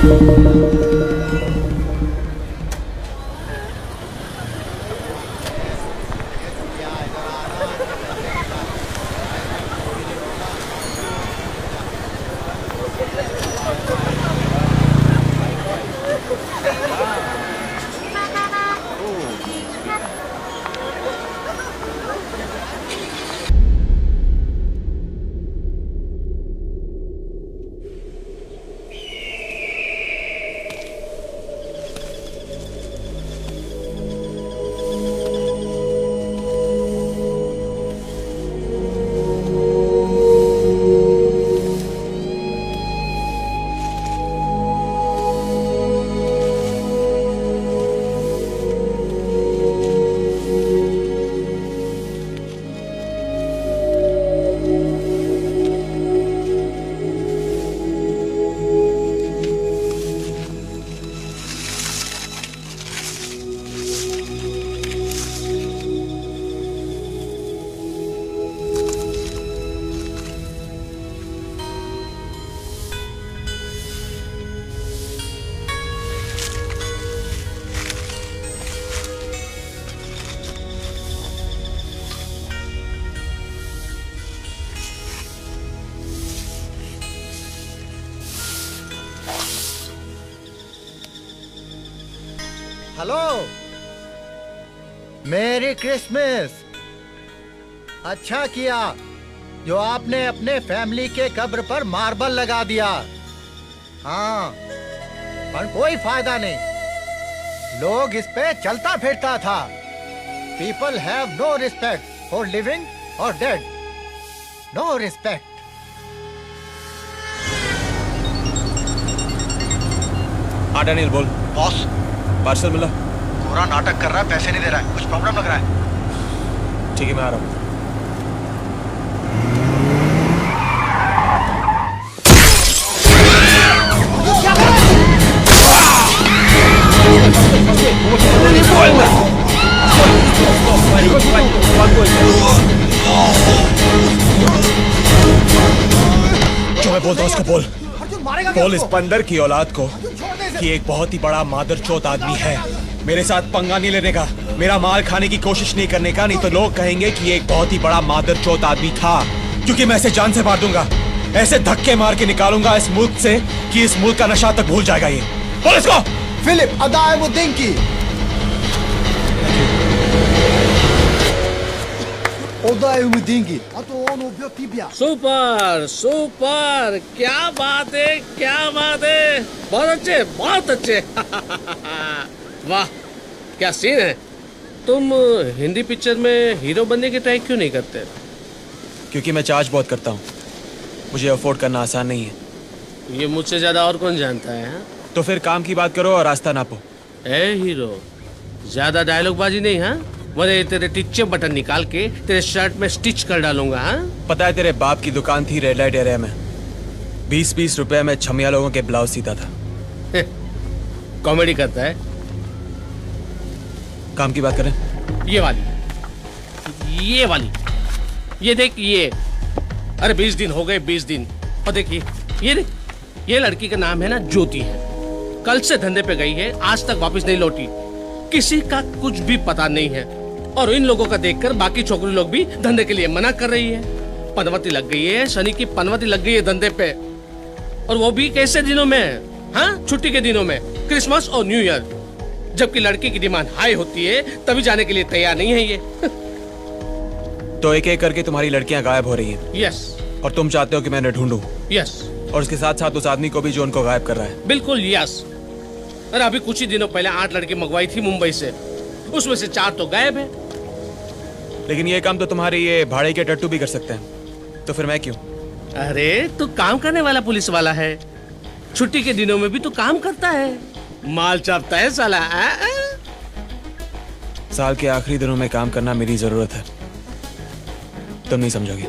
Hello, मेरी Christmas. अच्छा किया जो आपने अपने फैमिली के कब्र पर मार्बल लगा दिया। हाँ, पर कोई फायदा नहीं। लोग इस पे चलता फिरता था। People have no respect for living और डेड। No respect. हाँ डैनियल बोल। बॉस, पार्सल मिला? पूरा नाटक कर रहा है, पैसे नहीं दे रहा है, कुछ प्रॉब्लम लग रहा है। ठीक है, मैं आ रहा हूँ। जो मैं बोलता हूँ उसको बोल। बोल इस बंदर की औलाद को कि एक बहुत ही बड़ा मादरचोद आदमी है। मेरे साथ पंगा नहीं लेने का, मेरा माल खाने की कोशिश नहीं करने का, नहीं तो लोग कहेंगे कि एक बहुत ही बड़ा मादरचोद आदमी था। क्योंकि मैं इसे जान से मार दूंगा, ऐसे धक्के मार के निकालूंगा इस मुल्क से कि इस मुल्क का नशा तक भूल जाएगा ये। बोल इसको। फिलिप अदाएमुद्दीन सुपर सुपर, क्या बात है, क्या बात है, बहुत अच्छे, बहुत अच्छे। वाह क्या सीन है। तुम हिंदी पिक्चर में हीरो बनने की ट्राई क्यों नहीं करते? क्योंकि मैं चार्ज बहुत करता हूँ, मुझे अफोर्ड करना आसान नहीं है। ये मुझसे ज्यादा और कौन जानता है हा? तो फिर काम की बात करो और रास्ता नापो। ए हीरो, ज्यादा डायलॉग बाजी नहीं है, वरना तेरे टिच्चे बटन निकाल के तेरे शर्ट में स्टिच कर डालूंगा। हाँ? पता है तेरे बाप की दुकान थी रेड लाइट एरिया में, 20-20 रुपए में छमिया लोगों के ब्लाउज सीता था। कॉमेडी करता है। काम की बात करें? ये वाली, ये वाली, ये देख ये। अरे 20 दिन हो गए, 20 दिन। और देखिए ये देख, ये लड़की का नाम है ना ज्योति है। कल से धंधे पे गई है, आज तक वापस नहीं लौटी। किसी का कुछ भी पता नहीं है। और इन लोगों का देखकर बाकी छोकरी लोग भी धंधे के लिए मना कर रही है। पनवती लग गई है, शनि की पनवती लग गई है धंधे पे। और वो भी कैसे दिनों में? हाँ, छुट्टी के दिनों में, क्रिसमस और न्यू ईयर, जबकि लड़की की डिमांड हाई होती है, तभी जाने के लिए तैयार नहीं है ये। तो एक एक करके तुम्हारी लड़कियां गायब हो रही हैं। यस। और तुम चाहते हो कि मैं इन्हें ढूंढूं? यस। और उसके साथ साथ उस आदमी को भी जो उनको गायब कर रहा है। बिल्कुल यस। अरे अभी कुछ ही दिनों पहले 8 लड़की मंगवाई थी मुंबई से, उसमें से 4 तो गायब है। लेकिन ये काम तो तुम्हारे ये भाड़े के टट्टू भी कर सकते हैं, तो फिर मैं क्यों? अरे तू काम करने वाला पुलिस वाला है, छुट्टी के दिनों में भी तू काम करता है, माल चापता है साला। साल के आखिरी दिनों में काम करना मेरी जरूरत है, तुम नहीं समझोगे।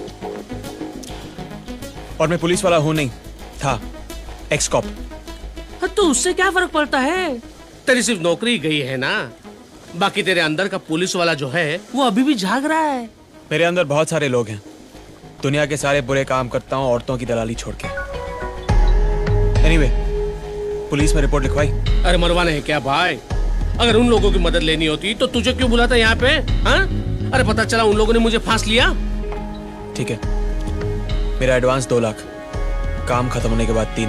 और मैं पुलिस वाला हूं नहीं, था एक्स कॉप। तो उससे क्या फर्क पड़ता है? तेरी सिर्फ नौकरी गई है ना, बाकी तेरे अंदर का पुलिस वाला जो है वो अभी भी जाग रहा है। मेरे अंदर बहुत सारे लोग हैं, दुनिया के सारे बुरे काम करता हूं औरतों की दलाली छोड़ के। एनीवे, पुलिस में रिपोर्ट लिखवाई? अरे मरवाने है क्या भाई? अगर उन लोगों की मदद लेनी होती तो तुझे क्यों बुलाता यहाँ पे? हाँ? अरे पता चला उन लोगों ने मुझे फांस लिया। ठीक है, मेरा एडवांस 2 लाख, काम खत्म होने के बाद 3।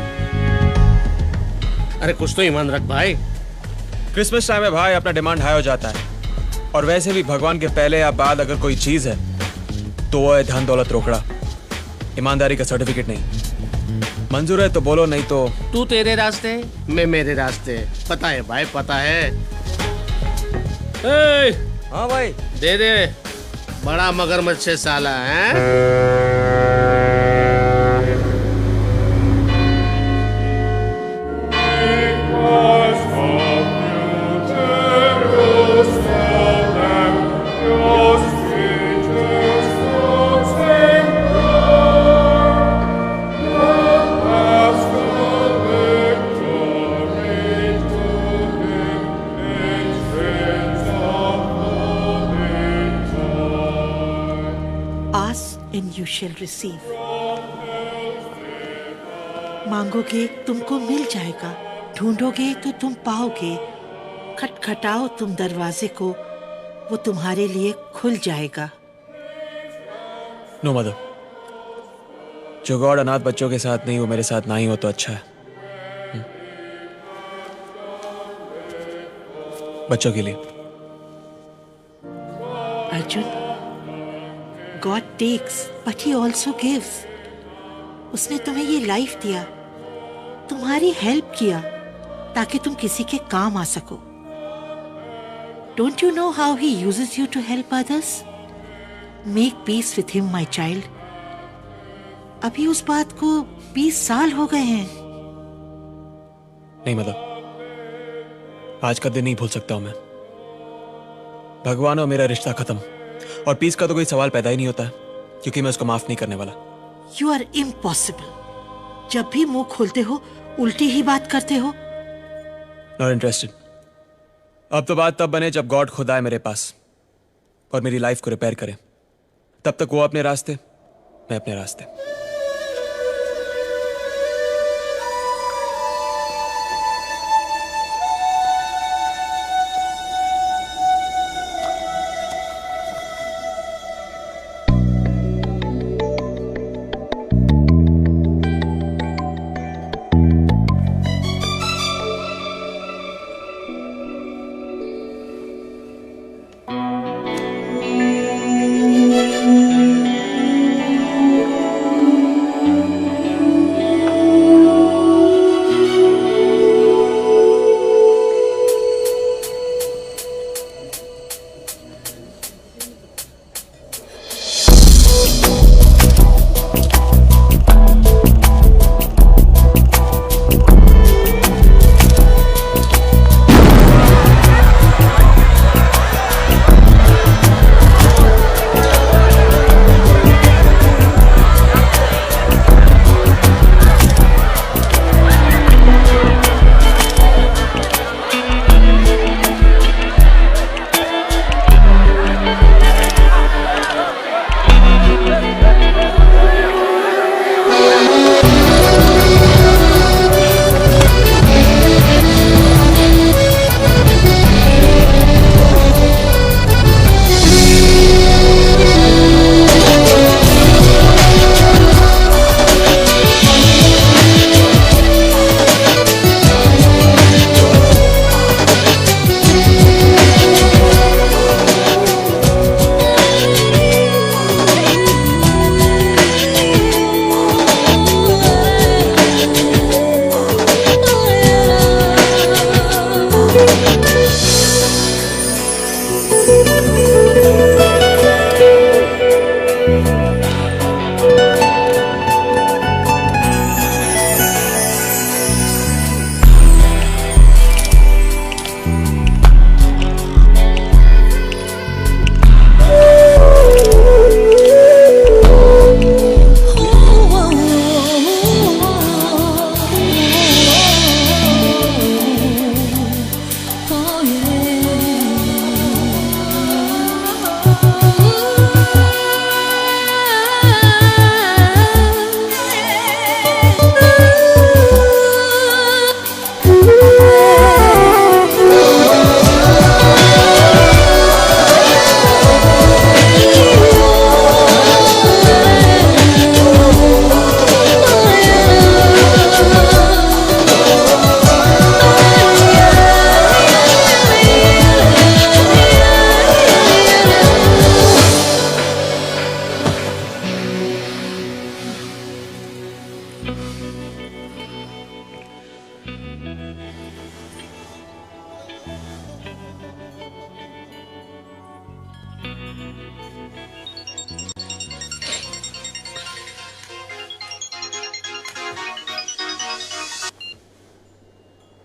अरे कुछ तो ईमान रख भाई। क्रिसमस टाइम में भाई अपना डिमांड हाई हो जाता है, और वैसे भी भगवान के पहले या बाद अगर कोई चीज है तो वो है धन दौलत रोकड़ा, ईमानदारी का सर्टिफिकेट नहीं। मंजूर है तो बोलो, नहीं तो। तू तेरे रास्ते, मैं मेरे रास्ते। पता है भाई, पता है। हाँ भाई, दे दे, बड़ा मगरमच्छ है साला है। You shall receive. मांगोगे तुमको मिल जाएगा, ढूंढोगे तो तुम पाओगे, खटखटाओ तुम दरवाजे को, वो तुम्हारे लिए खुल जाएगा। नो मदर, जो गॉड अनाथ बच्चों के साथ नहीं, वो मेरे साथ ना ही हो तो अच्छा है। बच्चों के लिए। Arjun, God takes, but He also gives. उसने तुम्हें ये लाइफ दिया, तुम्हारी हेल्प किया, ताकि तुम किसी के काम आ सको। Don't you know how He uses you to help others? Make peace with Him, my child. अभी उस बात को 20 साल हो गए हैं। नहीं मदर, आज का दिन नहीं भूल सकता हूं मैं। भगवान और मेरा रिश्ता खत्म, और पीस का तो कोई सवाल पैदा ही नहीं होता है, क्योंकि मैं उसको माफ नहीं करने वाला। You are impossible. जब भी मुंह खोलते हो उल्टी ही बात करते हो। Not interested. अब तो बात तब बने जब गॉड खुद आए मेरे पास और मेरी लाइफ को रिपेयर करे। तब तक वो अपने रास्ते, मैं अपने रास्ते।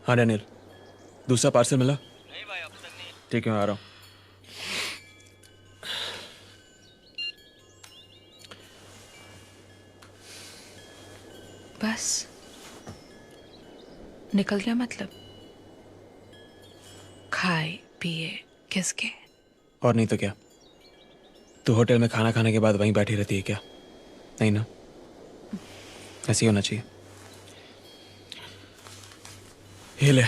हाँ डैनियल, दूसरा पार्सल मिला? नहीं भाई, अब तक नहीं। ठीक है, मैं आ रहा हूँ। बस निकल गया मतलब? खाए पिए किसके? और नहीं तो क्या, तू होटल में खाना खाने के बाद वहीं बैठी रहती है क्या? नहीं ना, ऐसे ही होना चाहिए। ये ले,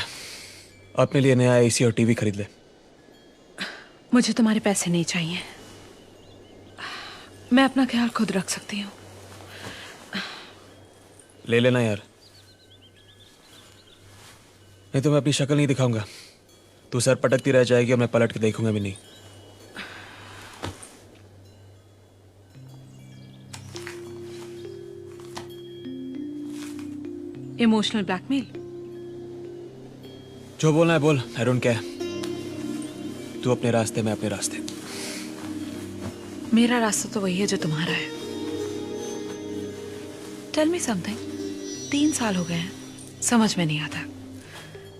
अपने लिए नया एसी और टीवी खरीद ले। मुझे तुम्हारे पैसे नहीं चाहिए, मैं अपना ख्याल खुद रख सकती हूँ। ले लेना यार, नहीं तो मैं अपनी शक्ल नहीं दिखाऊंगा। तू सर पटकती रह जाएगी और मैं पलट के देखूंगा भी नहीं। Emotional blackmail? जो बोलना है बोल, आई डोंट केयर। तू अपने रास्ते, मैं अपने रास्ते। मेरा रास्ता तो वही है जो तुम्हारा है। टेल मी समथिंग, 3 साल हो गए हैं, समझ में नहीं आता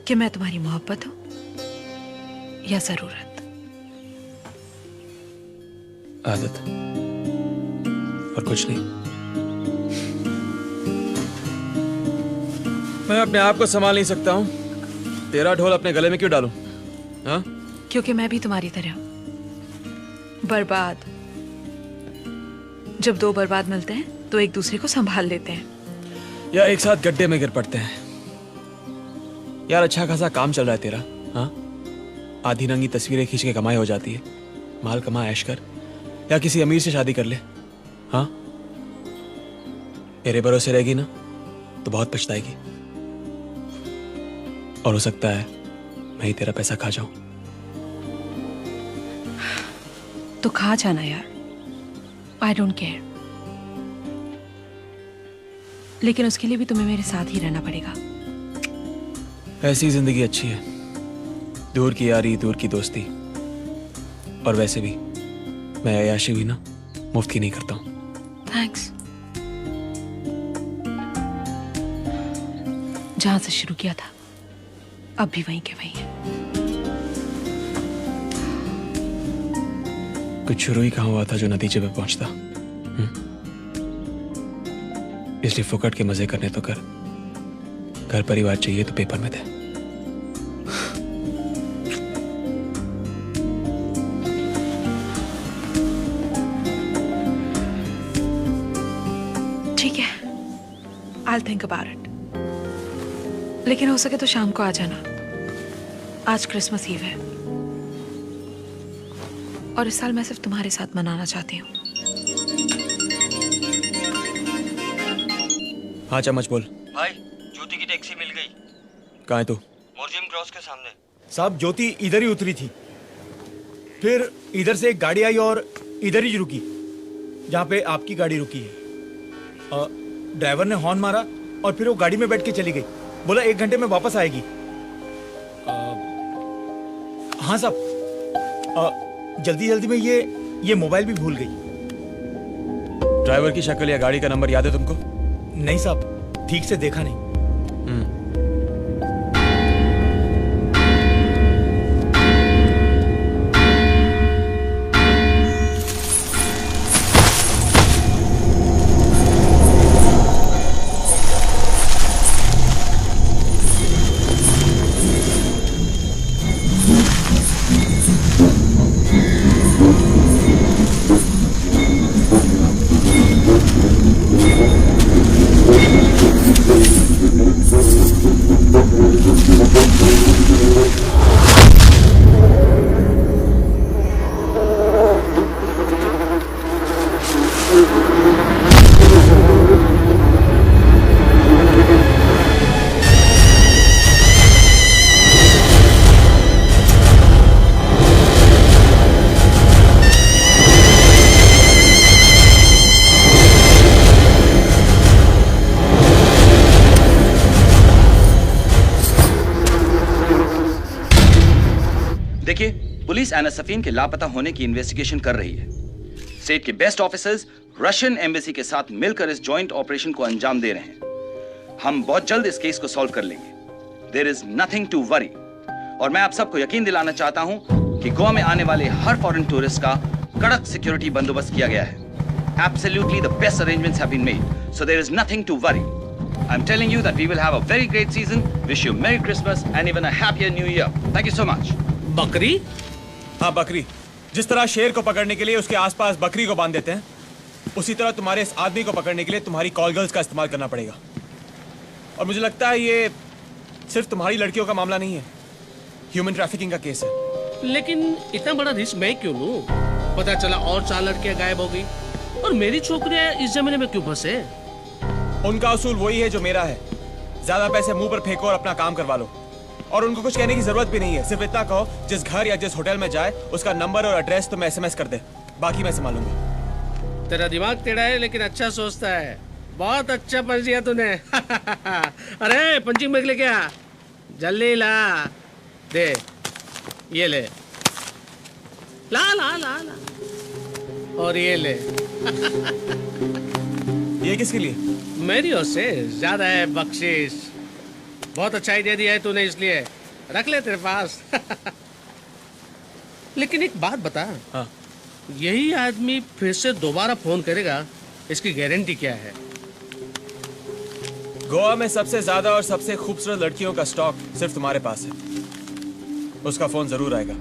कि मैं तुम्हारी मोहब्बत हूं या जरूरत। आदत और कुछ नहीं। मैं अपने आप को संभाल नहीं सकता हूं, तेरा ढोल अपने गले में क्यों डालूं? हाँ, क्योंकि मैं भी तुम्हारी तरह हूं, बर्बाद। जब 2 बर्बाद मिलते हैं तो एक दूसरे को संभाल लेते हैं, या एक साथ गड्ढे में गिर पड़ते हैं। यार अच्छा खासा काम चल रहा है तेरा, हाँ? आधी नंगी तस्वीरें खींच के कमाई हो जाती है। माल कमा, ऐश कर, या किसी अमीर से शादी कर ले। हाँ, मेरे भरोसे रहेगी ना तो बहुत पछताएगी, और हो सकता है मैं ही तेरा पैसा खा जाऊं। तो खा जाना यार, आई डोंट केयर। लेकिन उसके लिए भी तुम्हें मेरे साथ ही रहना पड़ेगा। ऐसी जिंदगी अच्छी है, दूर की यारी, दूर की दोस्ती। और वैसे भी मैं अय्याशी भी ना मुफ्त की नहीं करता हूं। थैंक्स। जहां से शुरू किया था अब भी वहीं के वहीं है। कुछ शुरू ही कहाँ हुआ था जो नतीजे पे पहुंचता। इसलिए फुकट के मजे करने तो कर, घर परिवार चाहिए तो पेपर में दे। ठीक है, I'll think about it। लेकिन हो सके तो शाम को आ जाना, आज क्रिसमस ईव है और इस साल मैं सिर्फ तुम्हारे साथ मनाना चाहती हूँ। हाँ चम्मच बोल। भाई, ज्योति की टैक्सी मिल गई। कहाँ है तू? म्यूजियम क्रॉस के सामने। साहब ज्योति इधर ही उतरी थी, फिर इधर से एक गाड़ी आई और इधर ही रुकी जहाँ पे आपकी गाड़ी रुकी है। ड्राइवर ने हॉर्न मारा और फिर वो गाड़ी में बैठ के चली गई। बोला 1 घंटे में वापस आएगी। हाँ साहब, जल्दी जल्दी में ये मोबाइल भी भूल गई। ड्राइवर की शक्ल या गाड़ी का नंबर याद है तुमको? नहीं साहब, ठीक से देखा नहीं। देखिए, पुलिस एना सफीन के लापता होने की इन्वेस्टिगेशन कर रही है। स्टेट के बेस्ट ऑफिसर्स रशियन एम्बेसी के साथ मिलकर इस जॉइंट ऑपरेशन को अंजाम दे रहे हैं। हम बहुत जल्द इस केस को सॉल्व कर लेंगे। There is nothing to worry. और मैं आप सबको यकीन दिलाना चाहता हूं कि गोवा में आने वाले हर फॉरेन टूरिस्ट का कड़क सिक्योरिटी बंदोबस्त किया गया है। Absolutely the best arrangements have been made, so there is nothing to worry. I'm telling you that we will have a very great season. Wish you Merry Christmas and even a happier New Year. Thank you so much. बकरी? हाँ, बकरी। जिस तरह शेर को पकड़ने के लिए उसके आसपास बकरी को बांध देते हैं, उसी तरह तुम्हारे इस आदमी को पकड़ने के लिए तुम्हारी कॉल गर्ल्स का इस्तेमाल करना पड़ेगा। और मुझे लगता है ये सिर्फ तुम्हारी लड़कियों का मामला नहीं है, ह्यूमन ट्रैफिकिंग का केस है। लेकिन इतना बड़ा रिस्क मैं क्यों लूं? पता चला और 4 लड़कियां गायब हो गई और मेरी छोकरियां इस जमाने में क्यों फंसे? उनका असूल वही है जो मेरा है, ज्यादा पैसे मुंह पर फेंको और अपना काम करवा लो। और उनको कुछ कहने की जरूरत भी नहीं है, सिर्फ इतना कहो जिस घर या जिस होटल में जाए उसका नंबर और एड्रेस तुम्हें SMS कर दे, बाकी मैं संभालूंगा। तेरा दिमाग टेढ़ा है लेकिन अच्छा सोचता है। बहुत अच्छा पंच दिया तूने। अरे पंचिंग बैग लेके आ, जल्दी ला। दे, ये ले। ला ला ला ला। और ये ले। ये किसके लिए? मेरी ओर से ज्यादा है बख्शिश। बहुत अच्छा आइडिया दिया है तूने, इसलिए रख ले तेरे पास। लेकिन एक बात बता, हाँ। यही आदमी फिर से दोबारा फोन करेगा, इसकी गारंटी क्या है? गोवा में सबसे ज्यादा और सबसे खूबसूरत लड़कियों का स्टॉक सिर्फ तुम्हारे पास है, उसका फोन जरूर आएगा।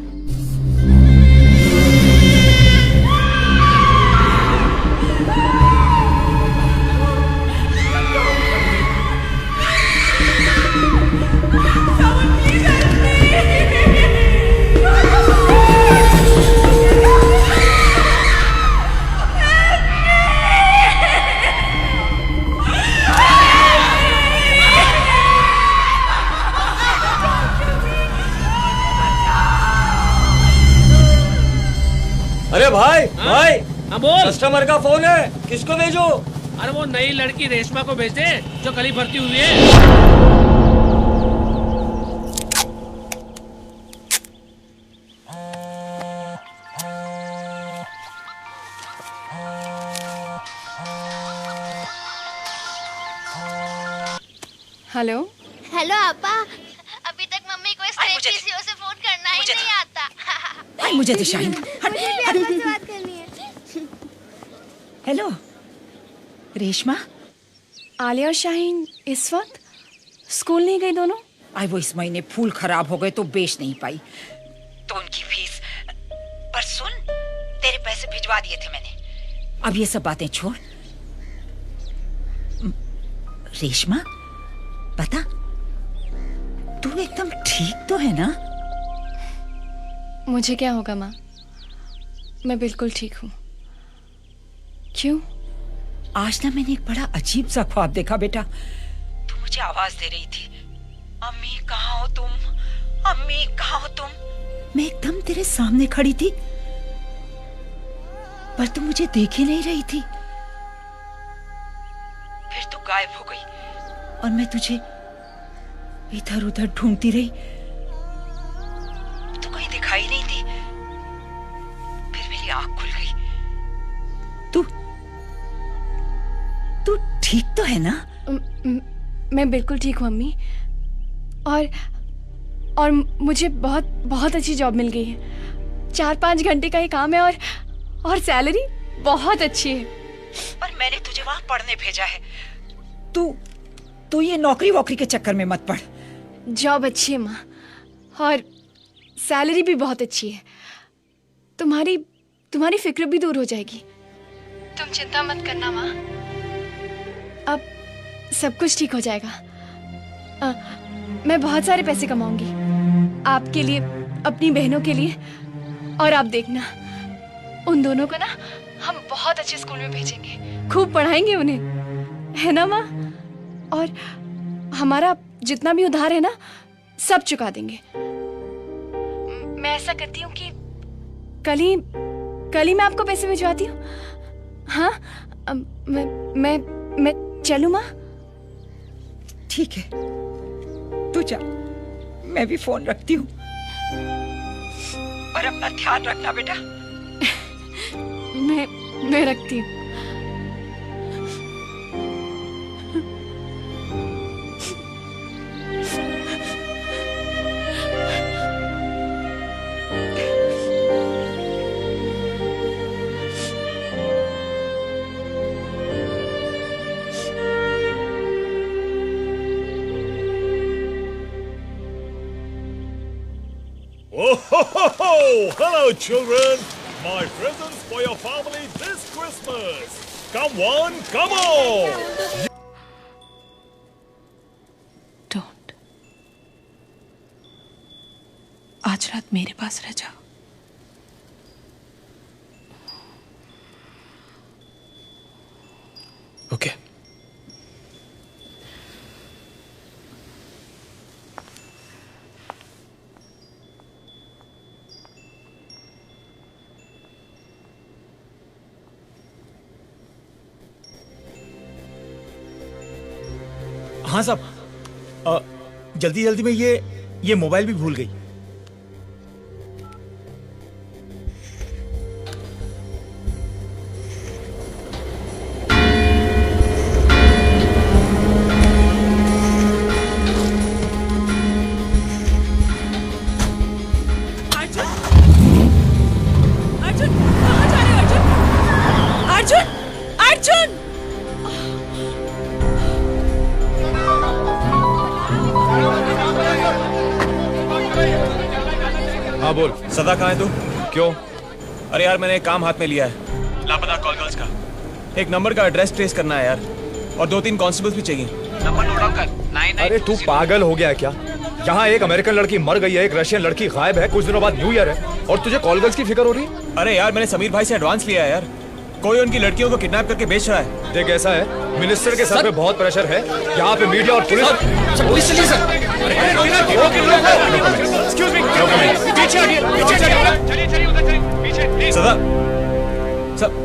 अरे भाई भाई, हाँ बोल। कस्टमर का फोन है, किसको भेजो? अरे वो नई लड़की रेशमा को भेज दे जो कल ही भर्ती हुई है। हेलो हेलो आपा, अभी तक मम्मी को इस पीसीओ से फोन करना ही नहीं आता। आई मुझे तो शाहीन। मुझे भी आपा से बात करनी है। हेलो रेशमा। आलिया और शाहीन इस वक्त स्कूल नहीं गई दोनों? आई वो इस महीने फूल खराब हो गए तो बेच नहीं पाई, तो उनकी फीस। पर सुन, तेरे पैसे भिजवा दिए थे मैंने। अब ये सब बातें छोड़। रेशमा बता, तू एकदम ठीक तो है ना? मुझे क्या होगा माँ, मैं बिल्कुल ठीक हूँ। क्यों? आज ना मैंने एक बड़ा अजीब सा ख्वाब देखा बेटा। तू मुझे आवाज दे रही थी, अम्मी कहाँ हो तुम, अम्मी कहाँ हो तुम। मैं एकदम तेरे सामने खड़ी थी, पर तू मुझे देख ही नहीं रही थी। फिर तू गायब हो गई और मैं तुझे इधर उधर ढूंढती रही, तू कहीं दिखाई नहीं दी। फिर मेरी आंख खुल गई। तू ठीक तो है ना? मैं बिल्कुल ठीक हूँ अम्मी, और मुझे बहुत बहुत अच्छी जॉब मिल गई है। 4-5 घंटे का ही काम है और सैलरी बहुत अच्छी है। पर मैंने तुझे वहां पढ़ने भेजा है। तू ये नौकरी वोकरी के चक्कर में मत पड़। जॉब अच्छी है माँ, और सैलरी भी बहुत अच्छी है। तुम्हारी फिक्र भी दूर हो जाएगी। तुम चिंता मत करना माँ, अब सब कुछ ठीक हो जाएगा। मैं बहुत सारे पैसे कमाऊंगी आपके लिए, अपनी बहनों के लिए, और आप देखना उन दोनों को ना हम बहुत अच्छे स्कूल में भेजेंगे, खूब पढ़ाएंगे उन्हें, है ना माँ? और हमारा जितना भी उधार है ना, सब चुका देंगे। मैं ऐसा करती हूँ कि कल ही मैं आपको पैसे भिजवाती हूँ। हाँ, मैं चलूँ माँ? ठीक है, तू जा, मैं भी फोन रखती हूँ। और अपना ध्यान रखना बेटा। मैं रखती हूँ। Oh, ho, ho, ho! Hello, children! My presents for your family this Christmas! Come on, come on! Don't. आज रात मेरे पास रह जाओ. Okay. हाँ साहब, जल्दी जल्दी में ये मोबाइल भी भूल गई. हाँ बोल. सदा कहाँ है तू? क्यों? अरे यार मैंने एक काम हाथ में लिया है, लापता कॉल गर्ल्स का. एक नंबर का एड्रेस ट्रेस करना है यार, और 2-3 कांस्टेबल्स भी चाहिए. नंबर नोट डाउन कर. अरे तू पागल हो गया है क्या? यहाँ एक अमेरिकन लड़की मर गई है, एक रशियन लड़की गायब है, कुछ दिनों बाद न्यू ईयर है और तुझे कॉल गर्ल्स की फिक्र हो रही है? अरे यार मैंने समीर भाई से एडवांस लिया है यार. कोई उनकी लड़कियों को किडनैप करके बेच रहा है. देख ऐसा है, मिनिस्टर के सर पे बहुत प्रेशर है, यहाँ पे मीडिया और पुलिस. सदा सब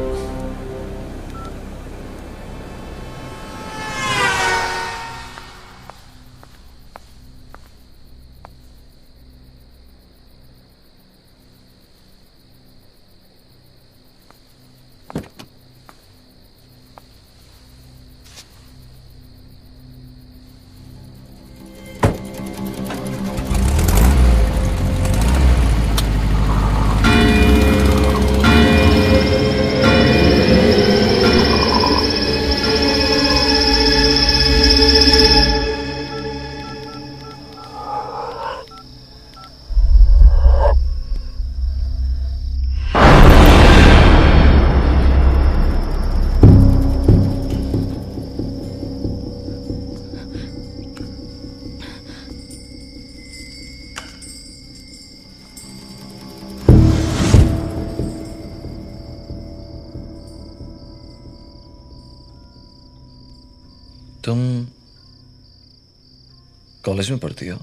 तुम कॉलेज में पढ़ती हो?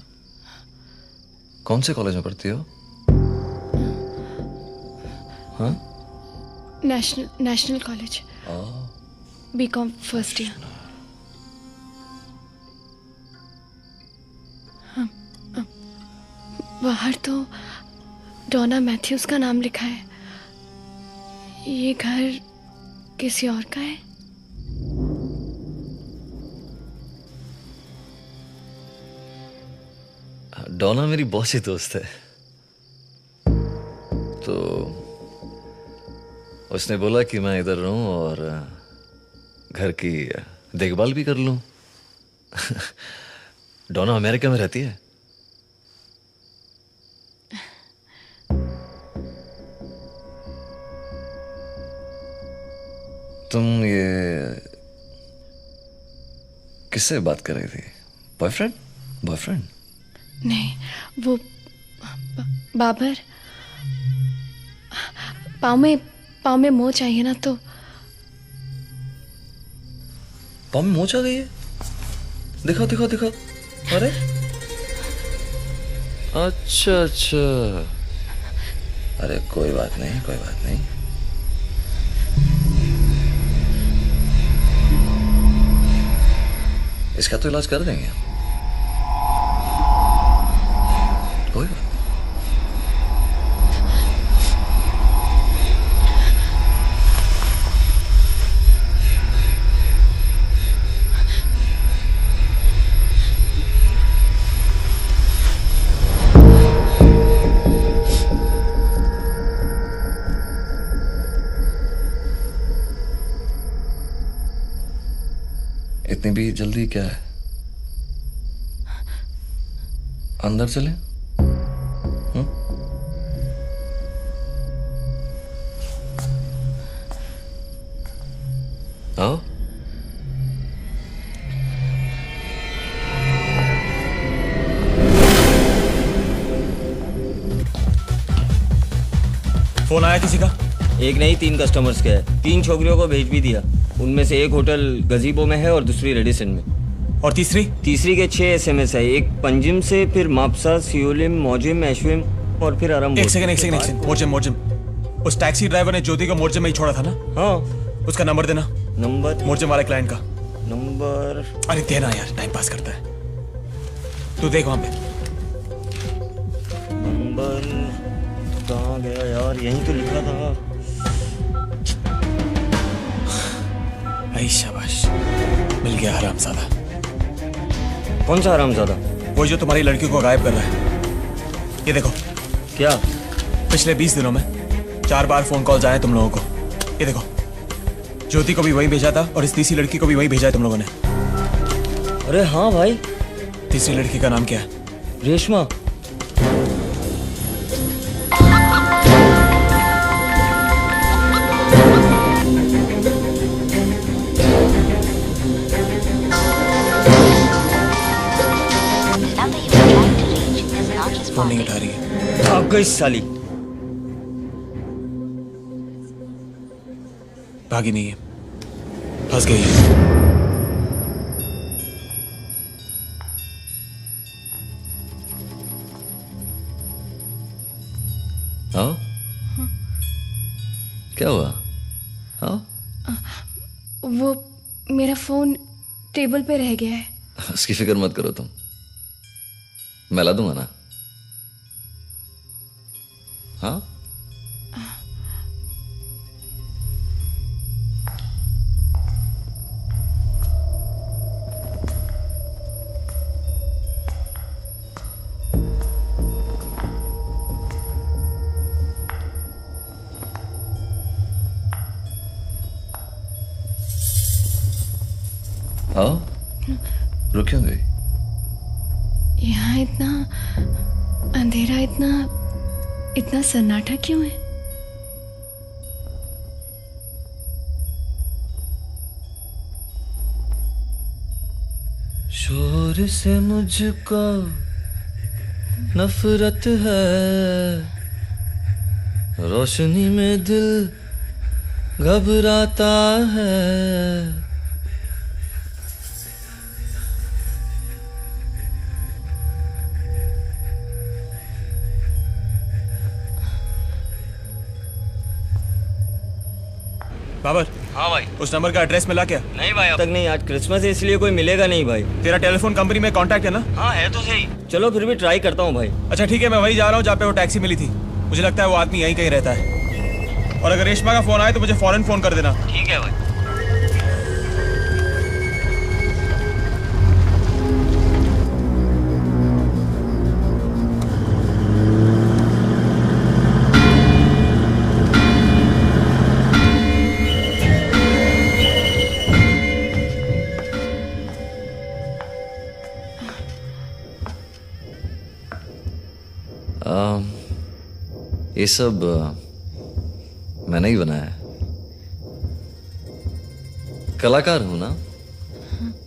कौन से कॉलेज में पढ़ती हो? हाँ? National college, BCom first year. बाहर तो डोना मैथ्यूज का नाम लिखा है. ये घर किसी और का है? डोना मेरी बहुत सी दोस्त है, तो उसने बोला कि मैं इधर रहूं और घर की देखभाल भी कर लूं. डोना अमेरिका में रहती है. तुम ये किससे बात कर रही थी? बॉयफ्रेंड? नहीं, वो बाबर. पाँव में मोच आई है ना, तो पाँव में मोच आ गई है? दिखाओ. अरे अच्छा. अरे कोई बात नहीं. इसका तो इलाज कर देंगे. कोई बात. इतनी भी जल्दी क्या है? अंदर चलें? फोन आया किसी का? एक नहीं 3 कस्टमर्स के है। 3 छोकरियों को भेज भी दिया। उनमें से एक होटल गजीबो में है और दूसरी रेडिसन में। और तीसरी? तीसरी के 6 SMS है। एक पंजिम से, फिर मापसा, सियोलिम, मोजिम, एशविम और फिर आराम। एक सेकंड। मोर्जिम। उस टैक्सी ड्राइवर ने ज्योति को मोर्जिम में ही छोड़ा था ना? हाँ। उसका नंबर देना। नंबर? मोर्जिम वाले क्लाइंट का नंबर। अरे देना यार, टाइम पास करता है। तू देख वहां पे नंबर कहाँ गया यार? यहीं तो लिखा था। आई शाबाश, मिल गया हरामजादा। कौन सा हरामजादा? वो जो तुम्हारी लड़की को गायब कर रहा है। ये देखो। क्या? पिछले 20 दिनों में 4 बार फोन कॉल आए तुम लोगों को। ये देखो, ज्योति को भी वही भेजा था और इस तीसरी लड़की को भी वही भेजा है तुम लोगों ने। अरे हाँ भाई। तीसरी लड़की का नाम क्या है? रेशमा। फोन नहीं उठा रही है। भाग गई साली। भागी नहीं है, फंस गई है। हाँ? क्या हुआ? हाँ? वो मेरा फोन टेबल पे रह गया है। उसकी फिक्र मत करो तुम, मैं ला दूंगा ना। हाँ? हाँ? रुक क्यों गई? यहाँ इतना अंधेरा, इतना सन्नाटा क्यों है? शोर से मुझको नफरत है, रोशनी में दिल घबराता है। बाबर। हाँ भाई। उस नंबर का एड्रेस मिला क्या? नहीं भाई, अब तक नहीं। आज क्रिसमस है इसलिए कोई मिलेगा नहीं भाई। तेरा टेलीफोन कंपनी में कांटेक्ट है ना? हाँ है तो सही। चलो फिर भी ट्राई करता हूँ भाई। अच्छा ठीक है, मैं वही जा रहा हूँ जहाँ पे वो टैक्सी मिली थी। मुझे लगता है वो आदमी यहीं कहीं रहता है। और अगर रेशमा का फोन आए तो मुझे फौरन फोन कर देना। ठीक है भाई। ये सब मैंने ही बनाया है। कलाकार हूं ना,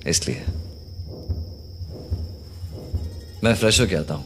इसलिए। मैं फ्रेश होके आता हूं।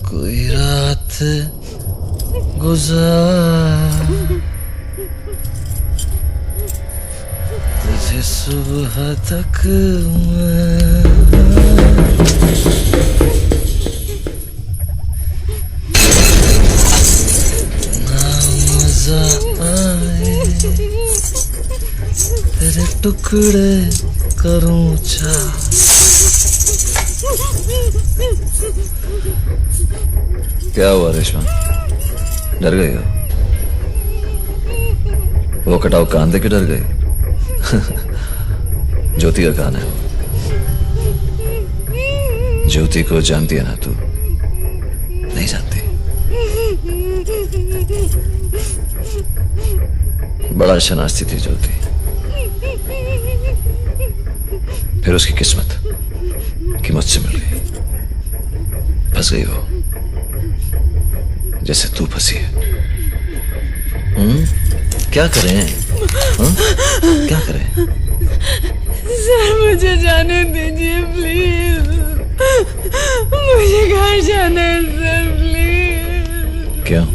कोई रात गुजार तुझे सुबह तक ना मजा आए तेरे टुकड़े करूं चाह। क्या हुआ रेशमा, डर गई हो? वो कटाव कान दे के डर गई? ज्योति का कान है। ज्योति को जानती है ना तू? नहीं जानती? बड़ा शनास्ती थी ज्योति, फिर उसकी किस्मत कि मुझसे मिल गई। फंस गई वो जैसे तू फंसी है। क्या करें? क्या करें? सर मुझे जाने दीजिए प्लीज, मुझे घर जाना है सर प्लीज। क्यों?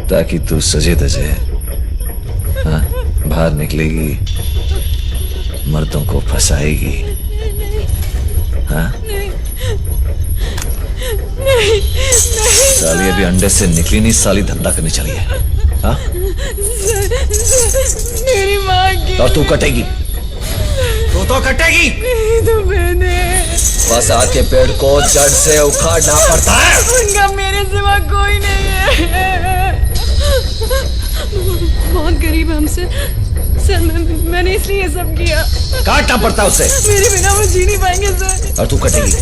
ताकि तू सजे धजे बाहर निकलेगी, मर्दों को फंसाएगी। हाँ? नहीं, साली अभी अंडे से निकली नहीं, साली धंधा करने चली है। हाँ? मेरी माँ की। और तू कटेगी, तू तो कटेगी। तो मैंने बस आके पेड़ को जड़ से उखाड़ना पड़ता है। उनका मेरे सिवा कोई नहीं है। बहुत गरीब है हमसे सर, मैंने इसलिए ये सब किया। काटना पड़ता उसे। मेरे बिना वो जी नहीं पाएंगे सर। और तू कटेगी,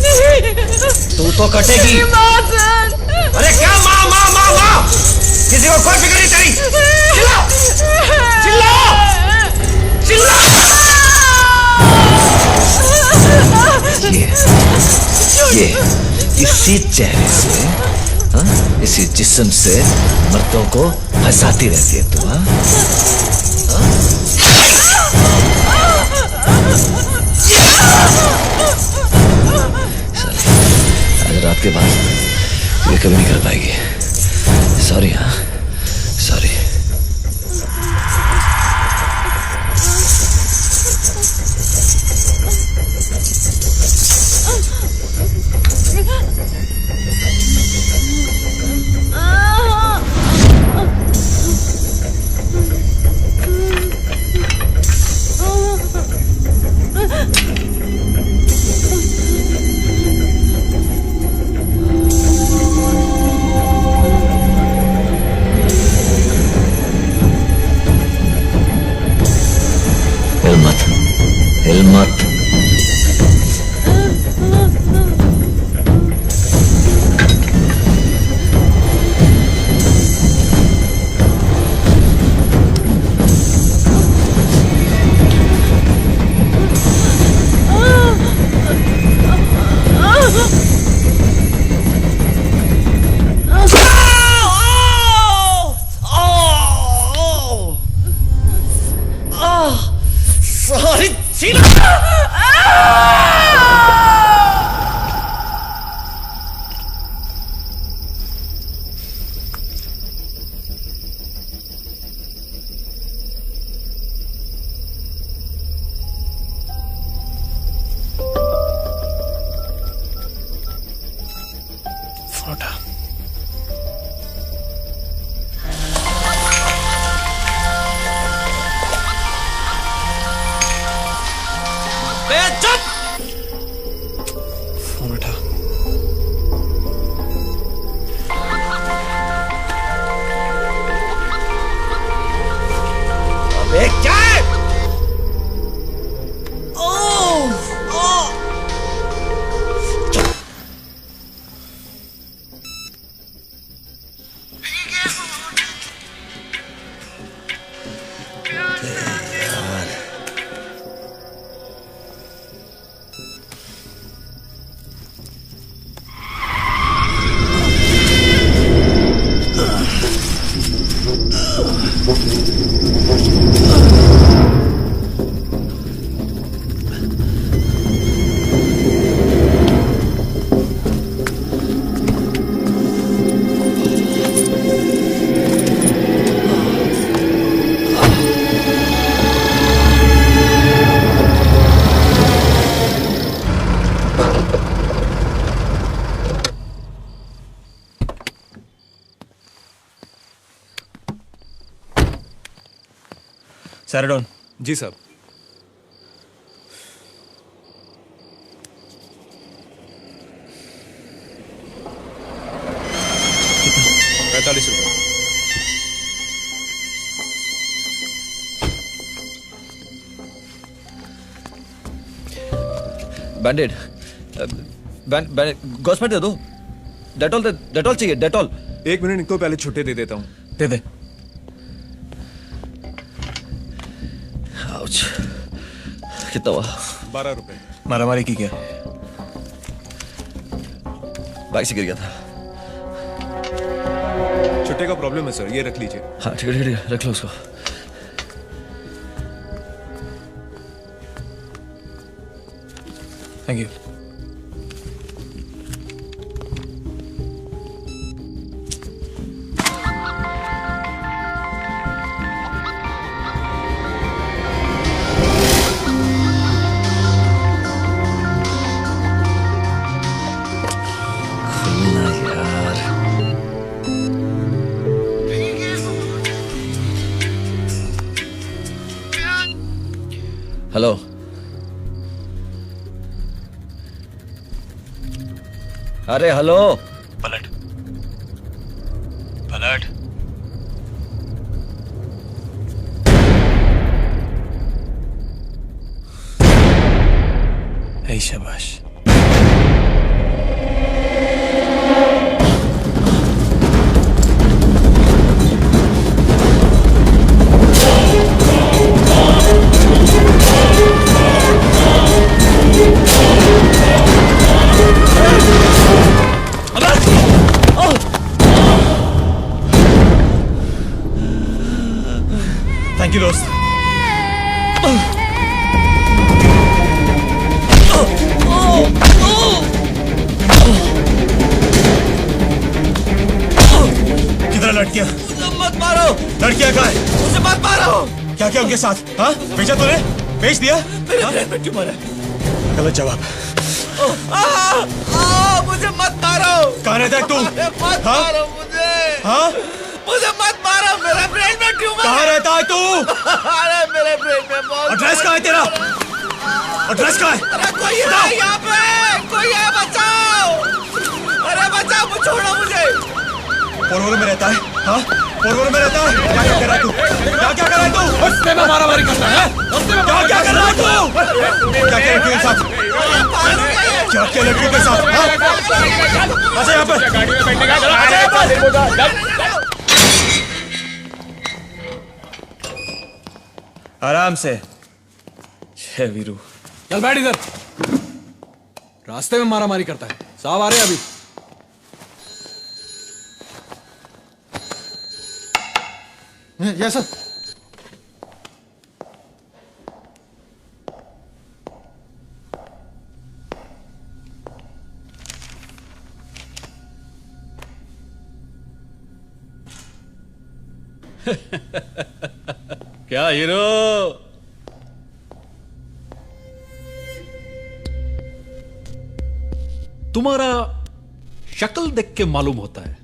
तू तो कटेगी। माँ सर। अरे क्या माँ माँ माँ माँ? किसी को कोई फिक्र नहीं तेरी। चिल्लाओ, चिल्लाओ, चिल्लाओ। ये इसी चेहरे से, इसी जिस्म से मर्दों को फंसाती रहती है तू। आज रात के बाद ये कभी नहीं कर पाएगी। सॉरी। हाँ सॉरी। हिल मत। सैराडोन। जी साहब। ₹45। बैंडेड बैंडेड गॉस्पेट दे दो। डेटॉल चाहिए, डेटॉल। 1 मिनट, इनको पहले छुट्टी दे देता हूँ। दे दे। आउच। कितना हुआ? ₹12। मारामारी की क्या? बाइक से गिर गया था। छुट्टे का प्रॉब्लम है सर, ये रख लीजिए। हाँ ठीक है, रख लो उसको। Thank you. हेलो। अरे हेलो। पलट पलट। हे शाबाश। थैंक यू दोस्त। किधर लड़कियां? मत मारो। लड़कियां कहाँ है? मुझे मत मारो। क्या क्या उनके साथ? हाँ, बेचा तूने? बेच दिया? मेरे ब्रेन में ट्यूमर है। गलत जवाब। मुझे मत मारो। कहाँ रहता है तू? मत मारो मुझे। हाँ? मुझे मत मारो, मेरे ब्रेन में ट्यूमर। कहाँ रहता है तू? अरे मेरे ब्रेन में बहुत। एड्रेस कहाँ है तेरा? एड्रेस कहाँ है? अरे कोई है यहाँ पे, कोई है, बचाओ। अरे बचाओ, छोड़ो मुझे। पोरवोरो में रहता है? हाँ? पोरवोरो में रहता है? क्या क्या कर रहा है तू? क्या क्या कर रहा है तू? रस्ते में मारामारी करता है। क्या क्या कर रहा है तू? क्या क्या लड़कियों के साथ? क्या क्या लड़कियों के साथ? अच्छा यहाँ पर। गाड़ी में बैठने का। आराम से। छह वीरू। चल बैठ इधर। रास्ते में मारामारी करता है। साहब आ रहे हैं अभी। Yes sir. क्या हीरो? तुम्हारा शक्ल देख के मालूम होता है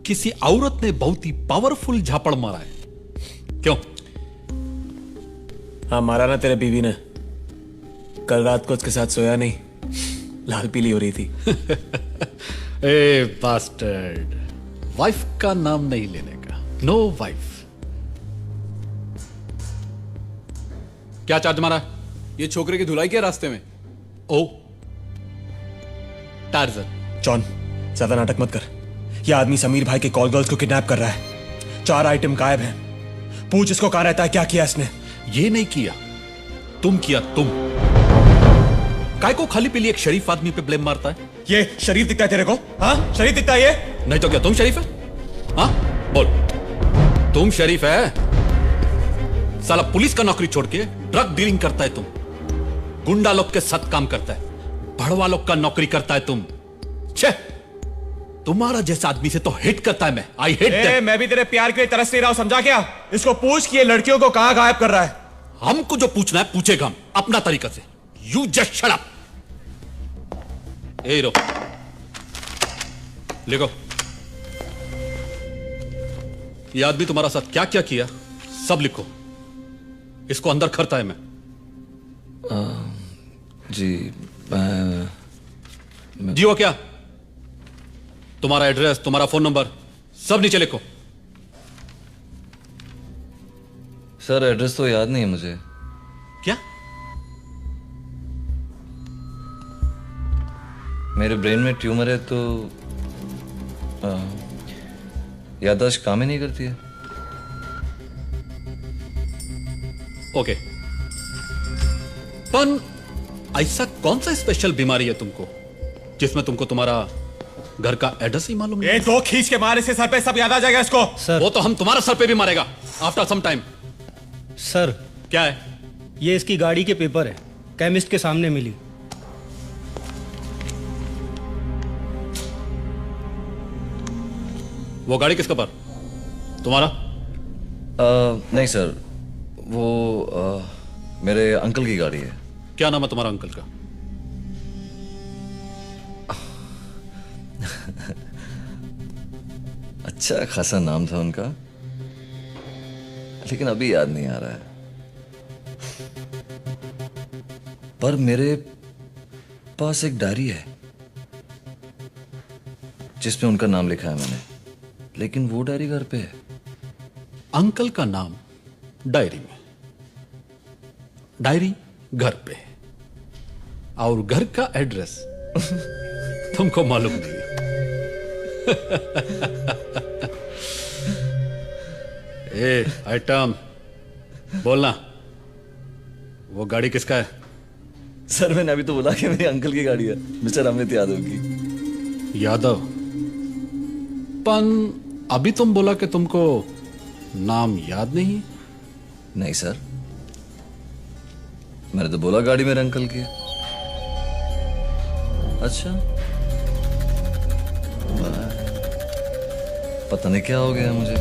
किसी औरत ने बहुत ही पावरफुल झापड़ मारा है। क्यों? हाँ मारा ना तेरे बीवी ने। कल रात को उसके साथ सोया नहीं, लाल पीली हो रही थी। ए बास्टर्ड, वाइफ का नाम नहीं लेने का। No wife. क्या चार्ज मारा? ये छोकरे की धुलाई के रास्ते में। ओ टार्जन। जॉन, ज्यादा नाटक मत कर। यह आदमी समीर भाई के कॉल गर्ल्स को किडनैप कर रहा है। 4 आइटम गायब हैं। पूछ इसको कहां रहता है, क्या किया इसने? ये नहीं किया, तुम किया। तुम काय को खाली पीली एक शरीफ आदमी पे ब्लेम मारता है? ये शरीफ दिखता है तेरे को? हाँ शरीफ दिखता है ये? नहीं तो क्या तुम शरीफ है? हाँ बोल, तुम शरीफ है? साला पुलिस का नौकरी छोड़ के ड्रग डीलिंग करता है तुम। गुंडा लोग के साथ काम करता है, भड़वा लोग का नौकरी करता है तुम। छे, तुम्हारा जैसा आदमी से तो हिट करता है मैं। I hit. मैं भी तेरे प्यार के लिए तरस नहीं रहा हूं, समझा क्या? इसको पूछ कि ये लड़कियों को कहां गायब कर रहा है। हमको जो पूछना है पूछेगा हम अपना तरीका से। You just shut up. ए रो, लिखो। ये आदमी तुम्हारा साथ क्या क्या किया सब लिखो। इसको अंदर करता है मैं। जी जी वो क्या? तुम्हारा एड्रेस, तुम्हारा फोन नंबर सब नीचे लिखो। सर एड्रेस तो याद नहीं है मुझे। क्या? मेरे ब्रेन में ट्यूमर है तो याददाश्त काम ही नहीं करती है। ओके, पर ऐसा कौन सा स्पेशल बीमारी है तुमको जिसमें तुमको तुम्हारा घर का एड्रेस ही मालूम नहीं? दो खींच के मारे से सर पे सब याद आ जाएगा इसको। सर वो तो हम तुम्हारा सर पे भी मारेगा आफ्टर सम टाइम। सर क्या है? ये इसकी गाड़ी के पेपर है, केमिस्ट के सामने मिली। वो गाड़ी किसका पर? तुम्हारा? नहीं सर, वो मेरे अंकल की गाड़ी है। क्या नाम है तुम्हारा अंकल का? अच्छा खासा नाम था उनका, लेकिन अभी याद नहीं आ रहा है। पर मेरे पास एक डायरी है जिसमें उनका नाम लिखा है मैंने, लेकिन वो डायरी घर पे है। अंकल का नाम डायरी में, डायरी घर पे, और घर का एड्रेस तुमको मालूम नहीं है। ए आइटम बोलना, वो गाड़ी किसका है? सर मैंने अभी तो बोला कि मेरे अंकल की गाड़ी है, मिस्टर अमित यादव की। यादव? पन अभी तुम बोला कि तुमको नाम याद नहीं? नहीं सर, मैंने तो बोला गाड़ी मेरे अंकल की है। अच्छा, पता नहीं क्या हो गया मुझे।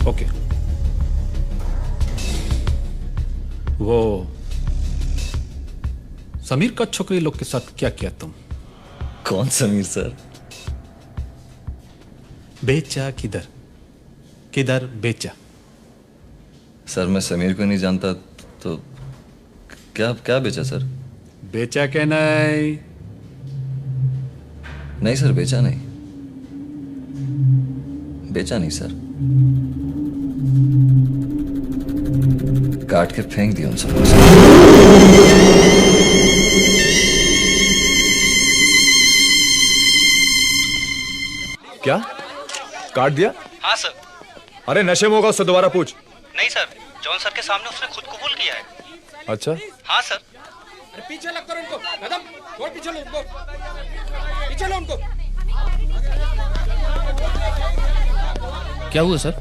ओके, वो समीर का छोकरी लोग के साथ क्या किया तुम? कौन समीर सर? बेचा किधर किधर बेचा? सर मैं समीर को नहीं जानता तो क्या क्या बेचा सर? बेचा क्या? नहीं नहीं सर, बेचा नहीं, बेचा नहीं सर, काट के फेंक दिया उन सबको। क्या काट दिया? हाँ सर। अरे नशे में होगा, उससे दोबारा पूछ। नहीं सर, जॉन सर के सामने उसने खुद कबूल किया है। अच्छा हाँ सर। अरे पीछे लग कर उनको, कदम थोड़ा पीछे लो उनको, पीछे लो उनको। क्या हुआ सर?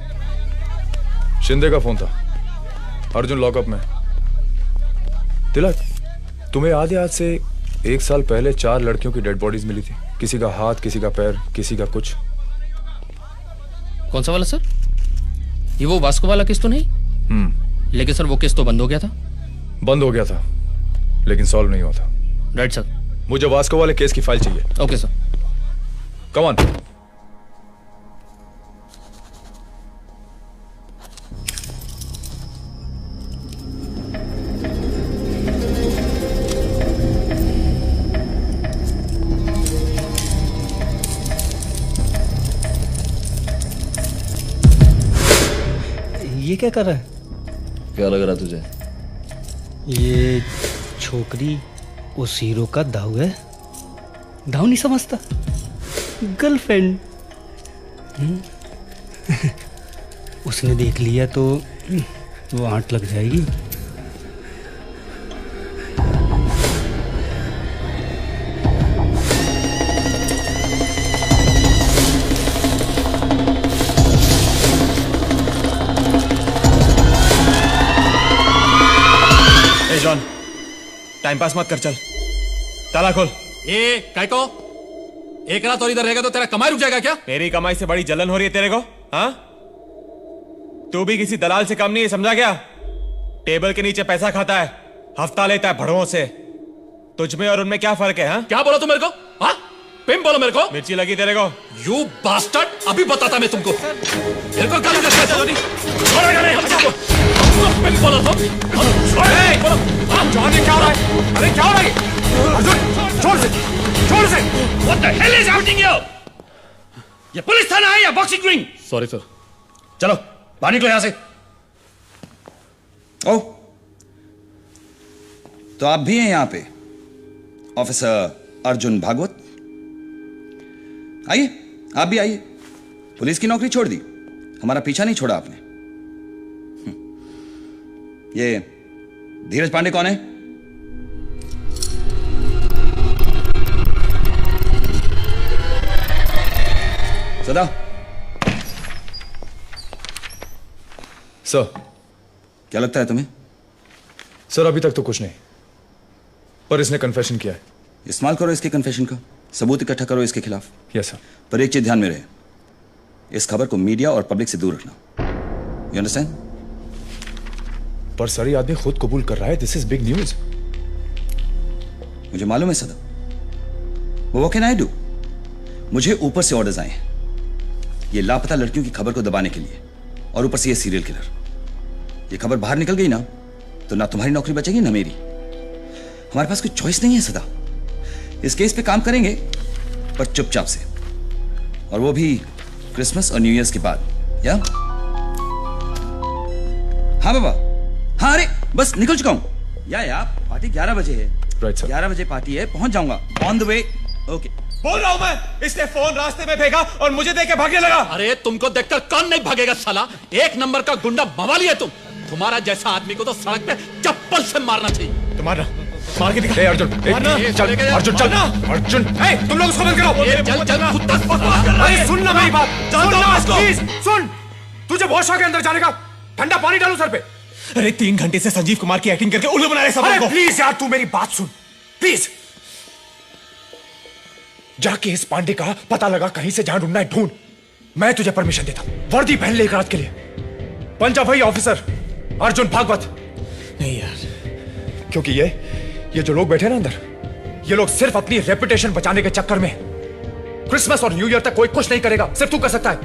शिंदे का फोन था, अर्जुन लॉकअप में। तिलक, तुम्हें याद है आज से 1 साल पहले 4 लड़कियों की डेड बॉडीज मिली थी? किसी का हाथ, किसी का पैर, किसी का कुछ। कौन सा वाला सर? ये वो वास्को वाला केस तो नहीं? लेकिन सर वो केस तो बंद हो गया था। बंद हो गया था लेकिन सॉल्व नहीं हुआ था। Right sir. मुझे वास्को वाले केस की फाइल चाहिए। Okay sir. Come on. ये क्या कर रहा है? क्या लग रहा तुझे? ये छोकरी उस हीरो का दाऊ है। दाऊ नहीं समझता, गर्लफ्रेंड। उसने देख लिया तो वो आंट लग जाएगी। जॉन, टाइम पास मत कर, चल ताला खोल। ए काय को? एक रात और इधर रहेगा तो तेरा कमाई रुक जाएगा क्या? मेरी कमाई से बड़ी जलन हो रही है तेरे को? हाँ, तू भी किसी दलाल से कम नहीं है, समझा क्या? टेबल के नीचे पैसा खाता है, हफ्ता लेता है भड़ों से। तुझ में और उनमें क्या फर्क है? हाँ, क्या बोला तू मेरे को? हाँ, पिम बोलो मेरे को। मिर्ची लगी तेरे को? यू बास्टर्ड, अभी बताता मैं तुमको। मेरे को गाली देता है जॉनी। छोड़ेगा नहीं हमको। पिम बोलो तो। जॉनी क्या हो रहा है? अरे क्या हो रहा है? अर्जुन छोड़ से, छोड़ से। What the hell is happening here? ये पुलिस थाना है या बॉक्सिंग रिंग? Sorry sir. चलो बाहर निकलो यहां से। ओ, तो आप भी हैं यहां पे, ऑफिसर अर्जुन भागवत? आइए, आप भी आइए। पुलिस की नौकरी छोड़ दी, हमारा पीछा नहीं छोड़ा आपने। ये धीरज पांडे कौन है? सदा। सर। क्या लगता है तुम्हें? सर अभी तक तो कुछ नहीं, पर इसने कन्फेशन किया है। इस्तेमाल करो इसके कन्फेशन का, सबूत इकट्ठा करो इसके खिलाफ। Yes sir. पर एक चीज ध्यान में रहे, इस खबर को मीडिया और पब्लिक से दूर रखना। You understand? पर सर ये आदमी खुद कबूल कर रहा है, दिस इज बिग न्यूज। मुझे मालूम है सदा, वो व्हाट कैन आई डू? मुझे ऊपर से ऑर्डर्स आए हैं ये लापता लड़कियों की खबर को दबाने के लिए, और ऊपर से ये सीरियल किलर। ये खबर बाहर निकल गई ना तो ना तुम्हारी नौकरी बचेगी ना मेरी। हमारे पास कोई चॉइस नहीं है सदा। इस केस पे काम करेंगे पर चुपचाप से, और वो भी क्रिसमस और न्यू ईयर्स के बाद। या हाँ बाबा, हाँ। अरे बस निकल चुका हूं। या पार्टी 11 बजे है। Right sir. 11 बजे पार्टी है, पहुंच जाऊंगा ऑन द वे। ओके। बोल रहा हूं मैं, इसने फोन रास्ते में फेंका और मुझे देख के भागने लगा। अरे तुमको देखकर कौन नहीं भागेगा साला, एक नंबर का गुंडा बवाली है तुम। तुम्हारा जैसा आदमी को तो सड़क पे चप्पल से मारना चाहिए। तुम्हारा मार के दिखा। अर्जुन चल, अर्जुन चल। अर्जुन तुम लोग उसको बंद करो। अरे सुन ना मेरी बात, प्लीज सुन। तुझे बहुत शौक है अंदर जाने का, ठंडा पानी डालू सर पे। अरे 3 घंटे से संजीव कुमार की एक्टिंग करके उल्लू बना रहे सब लोगों को। प्लीज यार तू मेरी बात सुन प्लीज। जाके इस पांडे का पता लगा, कहीं से जहां ढूंढना है ढूंढ। मैं तुझे परमिशन देता हूं, वर्दी पहन ले एक रात के लिए। पंजा भाई ऑफिसर अर्जुन भागवत। नहीं यार, क्योंकि ये जो लोग बैठे ना अंदर, ये लोग सिर्फ अपनी रेपुटेशन बचाने के चक्कर में क्रिसमस और न्यू ईयर तक कोई कुछ नहीं करेगा। सिर्फ तू कर सकता है,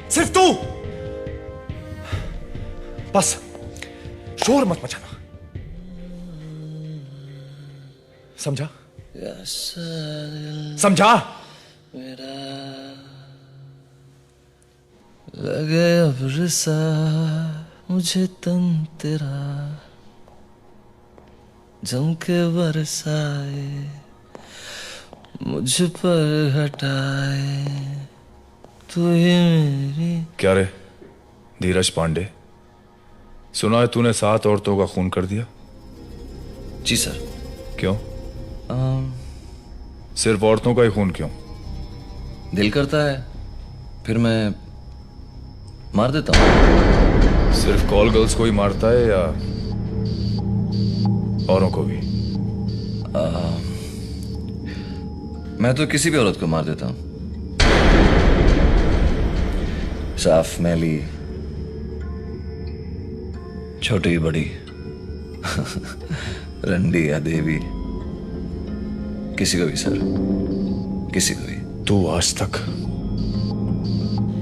सिर्फ तू। बस शोर मत मचाना, समझा? समझा? लगे अब रिसा मुझे तन तेरा, जम के बरसाए मुझ पर हटाए तू ही मेरी। क्या रे धीरज पांडे, सुना है तूने 7 औरतों का खून कर दिया? जी सर। क्यों? सिर्फ औरतों का ही खून क्यों? दिल करता है, फिर मैं मार देता हूँ। सिर्फ कॉल गर्ल्स को ही मारता है या औरों को भी? मैं तो किसी भी औरत को मार देता हूँ, साफ मैली, छोटी बड़ी, रंडी या देवी, किसी को भी सर, किसी को भी। तू आज तक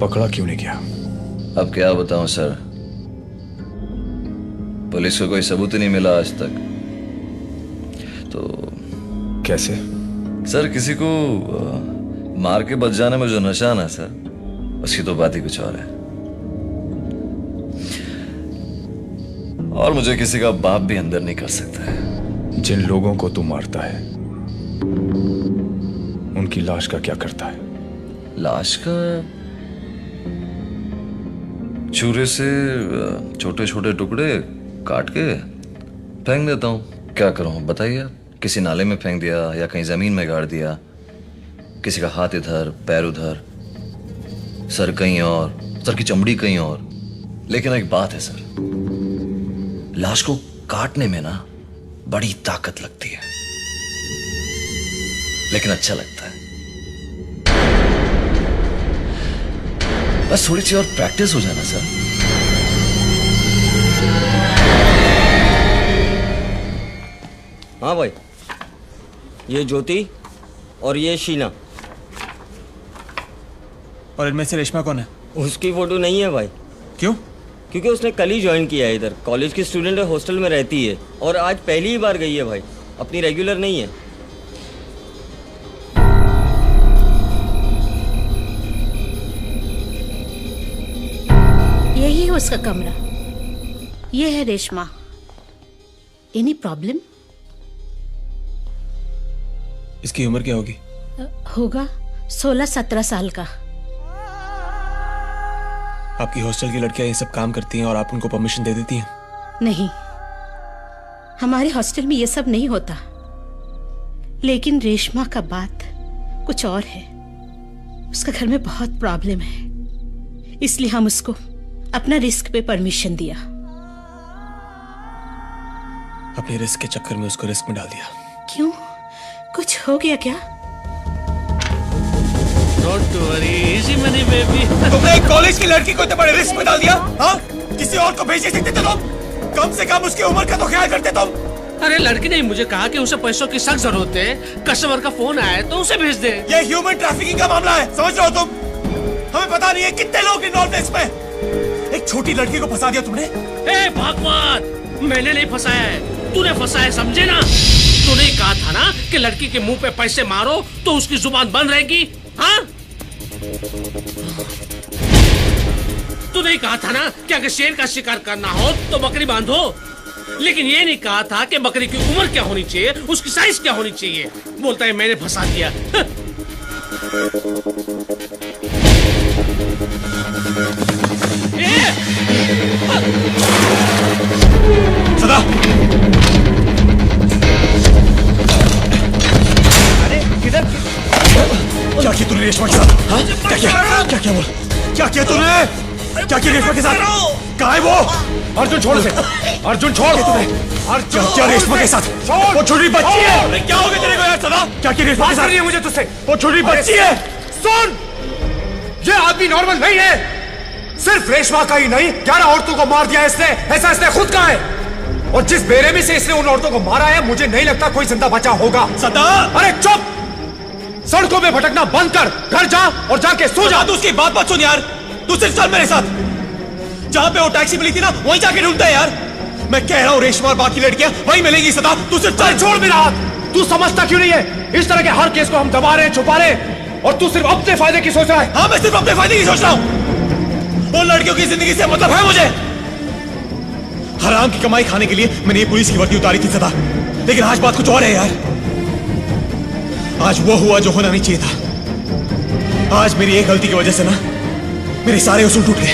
पकड़ा क्यों नहीं गया? अब क्या बताऊं सर, पुलिस को कोई सबूत ही नहीं मिला आज तक। तो कैसे? सर किसी को मार के बच जाने में जो नशा ना सर, उसकी तो बात ही कुछ और है। और मुझे किसी का बाप भी अंदर नहीं कर सकता है। जिन लोगों को तू मारता है उनकी लाश का क्या करता है? लाश का छुरे से छोटे छोटे टुकड़े काट के फेंक देता हूँ। क्या करूँ बताइए? किसी नाले में फेंक दिया या कहीं जमीन में गाड़ दिया, किसी का हाथ इधर पैर उधर, सर कहीं और, सर की चमड़ी कहीं और। लेकिन एक बात है सर, लाश को काटने में ना बड़ी ताकत लगती है, लेकिन अच्छा लगता है। बस थोड़ी सी और प्रैक्टिस हो जाना सर। हाँ भाई, ये ज्योति और ये शीना, और इनमें से रेशमा कौन है? उसकी फोटो नहीं है भाई। क्यों? क्योंकि उसने कल ही ज्वाइन किया है इधर। कॉलेज की स्टूडेंट है, हॉस्टल में रहती है और आज पहली ही बार गई है भाई, अपनी रेगुलर नहीं है। यही है उसका कमरा। ये है रेशमा। Any problem? इसकी उम्र क्या होगी? होगा 16-17 साल का। आपकी हॉस्टल की लड़कियां ये सब काम करती हैं और आप उनको परमिशन दे देती हैं? नहीं, हमारे हॉस्टल में ये सब नहीं होता। लेकिन रेशमा का बात कुछ और है। उसका घर में बहुत प्रॉब्लम है, इसलिए हम उसको अपना रिस्क पे परमिशन दिया। अपने रिस्क के चक्कर में उसको रिस्क में डाल दिया। क्यों, कुछ हो गया क्या? Don't worry, easy money baby। तुमने एक कॉलेज की लड़की को इतने बड़े रिस्क में डाल दिया? हाँ? किसी और को भेज सकते थे तुम? कम से कम उसकी उम्र का तो ख्याल करते तुम। अरे लड़की ने मुझे कहा कि उसे पैसों की सख्त जरूरत है, कस्टमर का फोन आया तो उसे भेज दे। ये ह्यूमन ट्रैफिकिंग का मामला है, समझ रहे हो तुम? हमें पता नहीं है कितने लोग इन्वॉल्व हैं इसमें। एक छोटी लड़की को फंसा दिया तुमने। ए भगवान, मैंने नहीं फंसाया है, तूने फंसाया है, समझे ना? तूने कहा था ना कि लड़की के मुंह पे पैसे मारो तो उसकी जुबान बंद रहेगी। हाँ, तूने कहा था ना कि अगर शेर का शिकार करना हो तो बकरी बांधो, लेकिन ये नहीं कहा था कि बकरी की उम्र क्या होनी चाहिए, उसकी साइज क्या होनी चाहिए। बोलता है मैंने फंसा दिया। सदा, अरे किधर? क्या किया तूने रेशमा के साथ? हाँ? क्या किया बोल? क्या किया तूने? क्या किया रेशमा के साथ? कहाँ है वो? अर्जुन छोड़ दे। अर्जुन छोड़ दे तूने। अर्जुन क्या रेशमा के साथ? वो छोटी बच्ची है। क्या हो गया तेरे को यार सदा? क्या किया रेशमा के साथ? नहीं है मुझे तुझसे। वो छोटी बच्ची है। सुन, ये आदमी नॉर्मल नहीं है। सिर्फ रेशमा का ही नहीं, 11 औरतों को मार दिया इसने। ऐसा इसने खुद कहा है। और जिस बेरहमी से इसने उन औरतों को मारा है, मुझे नहीं लगता कोई जिंदा बचा होगा। सदा, अरे चुप! सड़कों में भटकना बंद कर, घर जा और जाके सो जा। तू उसकी बात मत सुन यार। तू सिर्फ चल मेरे साथ। जहां पे वो टैक्सी मिली थी ना, वहीं जाके ढूंढता है यार। मैं कह रहा हूँ रेशमा और बाकी लड़कियां वहीं मिलेंगी सदा। तू सिर्फ चल। छोड़ मेरा हाथ। तू समझता क्यों नहीं है? इस तरह के हर केस को हम दबा रहे हैं, छुपा रहे हैं, और तू सिर्फ अपने फायदे की सोच रहा है। हाँ, मैं सिर्फ अपने फायदे की सोच रहा हूँ। उन लड़कियों की जिंदगी से मतलब है मुझे। हराम की कमाई खाने के लिए मैंने ये पुलिस की वर्दी उतारी थी सदा, लेकिन आज बात कुछ और है यार। आज वो हुआ जो होना नहीं चाहिए था। आज मेरी एक गलती की वजह से ना मेरे सारे उसूल टूट गए,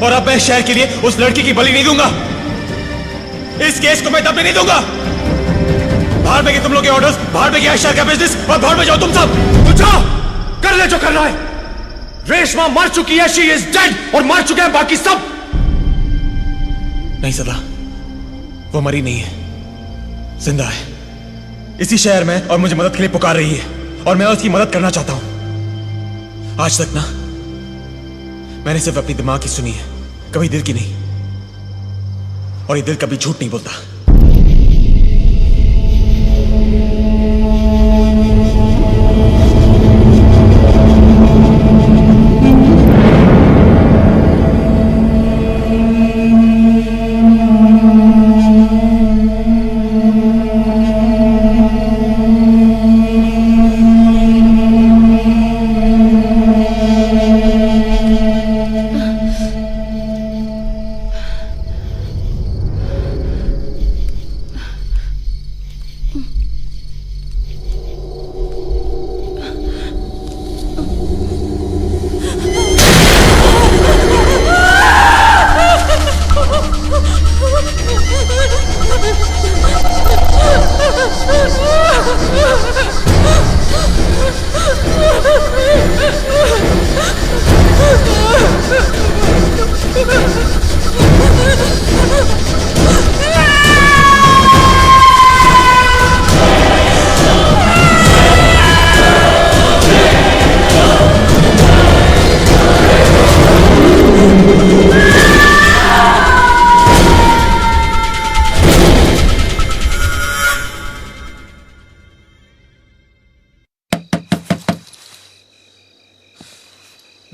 और अब मैं शहर के लिए उस लड़की की बलि नहीं दूंगा। इस केस को मैं दबने नहीं दूंगा। बाहर में तुम लोग के ऑर्डर्स, बाहर में गया शहर का बिजनेस, और बाहर में जाओ तुम सब। जाओ, कर ले जो करना है। रेशमा मर चुकी है, शी इज डेड, और मर चुके हैं बाकी सब। नहीं सदा, वो मरी नहीं है, जिंदा है इसी शहर में, और मुझे मदद के लिए पुकार रही है, और मैं उसकी मदद करना चाहता हूं। आज तक ना मैंने सिर्फ अपनी दिमाग की सुनी है, कभी दिल की नहीं, और ये दिल कभी झूठ नहीं बोलता।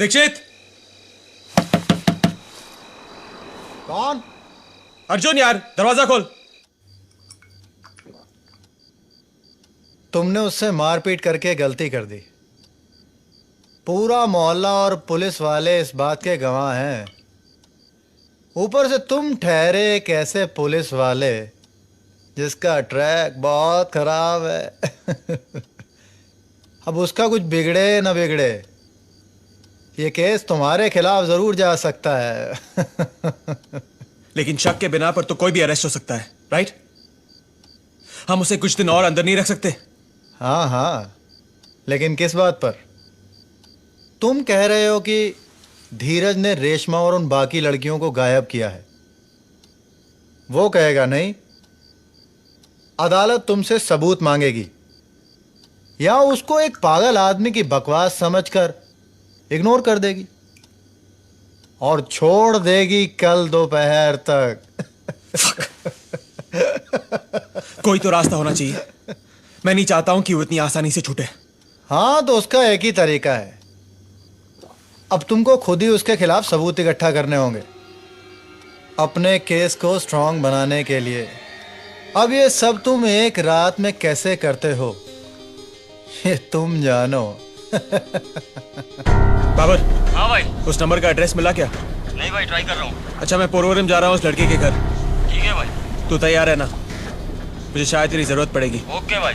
दीक्षित। कौन? अर्जुन यार, दरवाजा खोल। तुमने उससे मारपीट करके गलती कर दी। पूरा मोहल्ला और पुलिस वाले इस बात के गवाह हैं। ऊपर से तुम ठहरे एक ऐसे पुलिस वाले जिसका ट्रैक बहुत खराब है। अब उसका कुछ बिगड़े न बिगड़े, ये केस तुम्हारे खिलाफ जरूर जा सकता है। लेकिन शक के बिना पर तो कोई भी अरेस्ट हो सकता है, राइट? हम उसे कुछ दिन और अंदर नहीं रख सकते? हाँ हाँ, लेकिन किस बात पर? तुम कह रहे हो कि धीरज ने रेशमा और उन बाकी लड़कियों को गायब किया है। वो कहेगा नहीं, अदालत तुमसे सबूत मांगेगी या उसको एक पागल आदमी की बकवास समझकर इग्नोर कर देगी और छोड़ देगी कल दोपहर तक। कोई तो रास्ता होना चाहिए। मैं नहीं चाहता हूं कि वो इतनी आसानी से छूटे। हाँ, तो उसका एक ही तरीका है। अब तुमको खुद ही उसके खिलाफ सबूत इकट्ठा करने होंगे अपने केस को स्ट्रांग बनाने के लिए। अब ये सब तुम एक रात में कैसे करते हो, ये तुम जानो। बाबर। हाँ भाई। उस नंबर का एड्रेस मिला क्या? नहीं भाई, ट्राई कर रहा हूँ। अच्छा, मैं पोरवरम जा रहा हूँ उस लड़के के घर। ठीक है भाई। तू तैयार है ना? मुझे शायद तेरी जरूरत पड़ेगी। ओके भाई।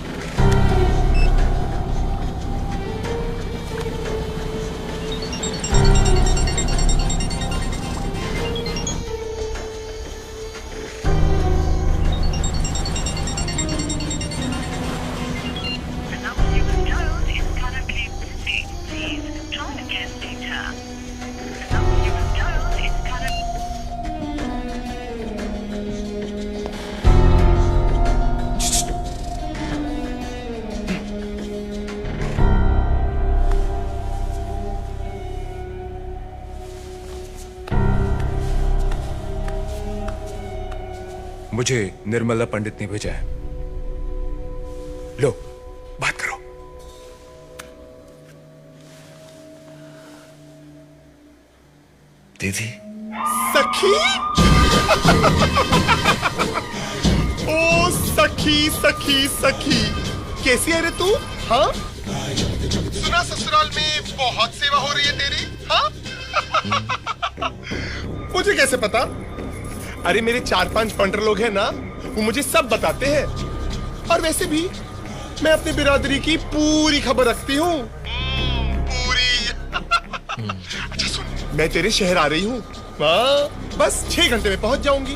मुझे निर्मला पंडित ने भेजा है। लो, बात करो। दीदी। सखी। ओ सखी सखी सखी, कैसी है रे तू? हाँ, सुना ससुराल में बहुत सेवा हो रही है तेरी। हाँ। मुझे कैसे पता? अरे मेरे 4-5 फंडर लोग हैं ना, वो मुझे सब बताते हैं। और वैसे भी मैं अपनी बिरादरी की पूरी खबर रखती हूँ। पूरी। अच्छा सुन, मैं तेरे शहर आ रही हूँ। बस 6 घंटे में पहुंच जाऊंगी।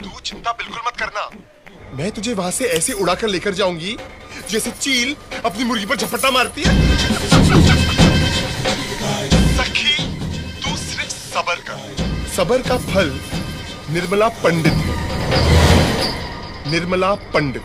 तू चिंता बिल्कुल मत करना। मैं तुझे वहां से ऐसे उड़ाकर लेकर जाऊंगी जैसे चील अपनी मुर्गी पर झपट्टा मारती है। सखी, तू सिर्फ सब्र कर। सब्र का फल निर्मला पंडित है। निर्मला पंडित।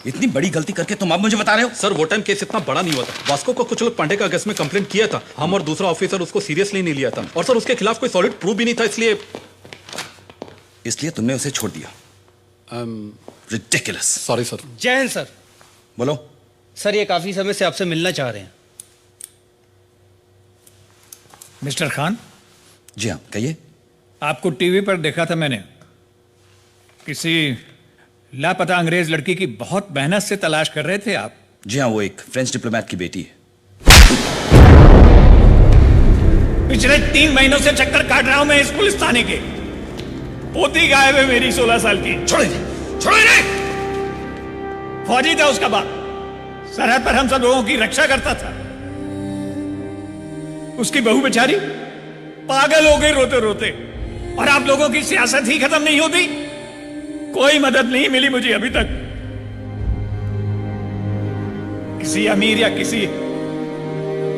इतनी बड़ी गलती करके तुम अब मुझे बता रहे हो? सर वो टाइम केस इतना बड़ा नहीं हुआ था। वास्को को कुछ लोग पांडे का अगस्त में कंप्लेंट किया था, हम और दूसरा ऑफिसर उसको सीरियसली नहीं लिया था, और सर उसके खिलाफ कोई सॉलिड प्रूफ भी नहीं था, इसलिए तुमने उसे छोड़ दिया। रिडिकुलस। Sorry sir. जय हिंद सर। बोलो। सर ये काफी समय से आपसे मिलना चाह रहे हैं। मिस्टर खान। जी हाँ, कहिए। आपको टीवी पर देखा था मैंने, किसी लापता अंग्रेज लड़की की बहुत मेहनत से तलाश कर रहे थे आप। जी हाँ, वो एक फ्रेंच डिप्लोमेट की बेटी है। पिछले 3 महीनों से चक्कर काट रहा हूं मैं इस पुलिस थाने के। पोती गायब है मेरी 16 साल की। छोड़े फौजी था उसका बाप, सरहद पर हम सब लोगों की रक्षा करता था। उसकी बहू बेचारी पागल हो गई रोते रोते, और आप लोगों की सियासत ही खत्म नहीं होती। कोई मदद नहीं मिली मुझे अभी तक। किसी अमीर या किसी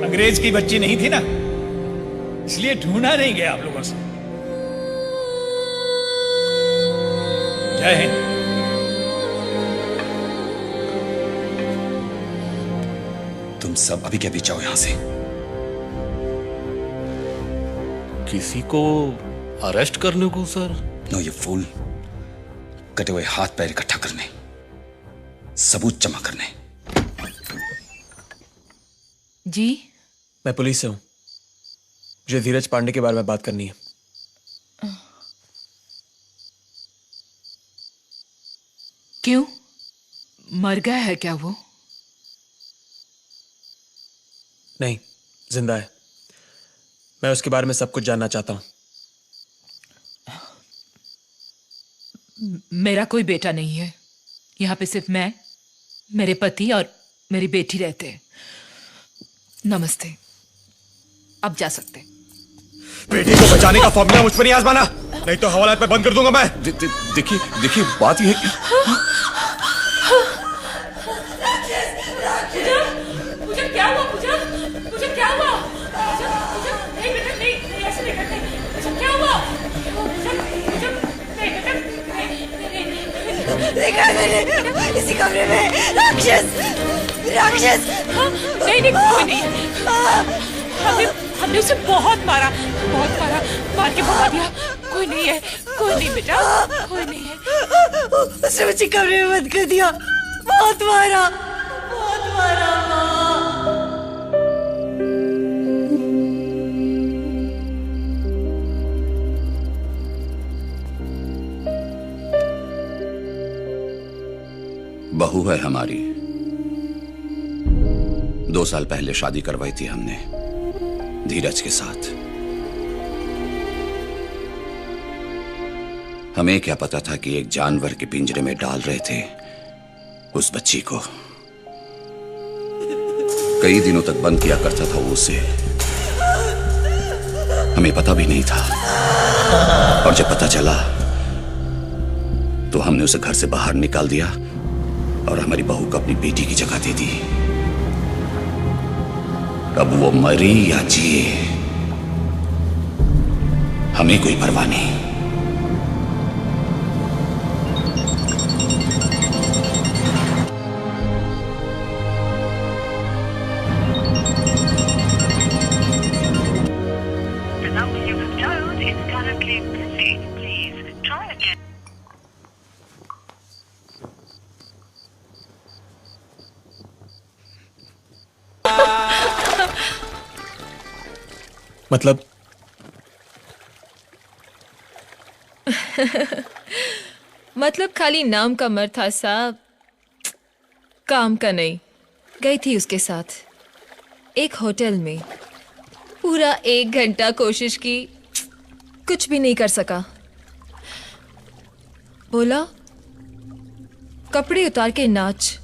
अंग्रेज की बच्ची नहीं थी ना, इसलिए ढूंढा नहीं गया आप लोगों से। जय हिंद। तुम सब अभी के अभी जाओ यहां से। किसी को अरेस्ट करने को सर? No you fool. कटे हुए हाथ पैर इकट्ठा करने, सबूत जमा करने। जी मैं पुलिस से हूं, मुझे धीरज पांडे के बारे में बात करनी है। क्यों, मर गया है क्या वो? नहीं, जिंदा है। मैं उसके बारे में सब कुछ जानना चाहता हूं। मेरा कोई बेटा नहीं है। यहाँ पे सिर्फ मैं, मेरे पति और मेरी बेटी रहते हैं। नमस्ते, अब जा सकते। बेटी को बचाने का फॉर्मूला मुझ पर नहीं आजमाना, नहीं तो हवालात पे बंद कर दूंगा मैं। देखिए बात यह है कि मुझे क्या हुआ? मुझे क्या हुआ? नहीं बेटा, नहीं ऐसे नहीं करते। मुझे क्या हुआ? देखा मैंने इसी कमरे में राक्षस। नहीं कोई नहीं। हमने उसे बहुत मारा, मार के भगा दिया। कोई नहीं है बेटा, कोई नहीं है। उसने मुझे कमरे में बंद कर दिया, बहुत मारा। बहू है हमारी। 2 साल पहले शादी करवाई थी हमने धीरज के साथ। हमें क्या पता था कि एक जानवर के पिंजरे में डाल रहे थे उस बच्ची को। कई दिनों तक बंद किया करता था वो उसे, हमें पता भी नहीं था। और जब पता चला तो हमने उसे घर से बाहर निकाल दिया और हमारी बहू को अपनी बेटी की जगह दे दी। अब वो मरी या जिए हमें कोई परवाह नहीं। मतलब मतलब खाली नाम का मर्द था साहब, काम का नहीं। गई थी उसके साथ एक होटल में, पूरा 1 घंटा कोशिश की, कुछ भी नहीं कर सका। बोला कपड़े उतार के नाचने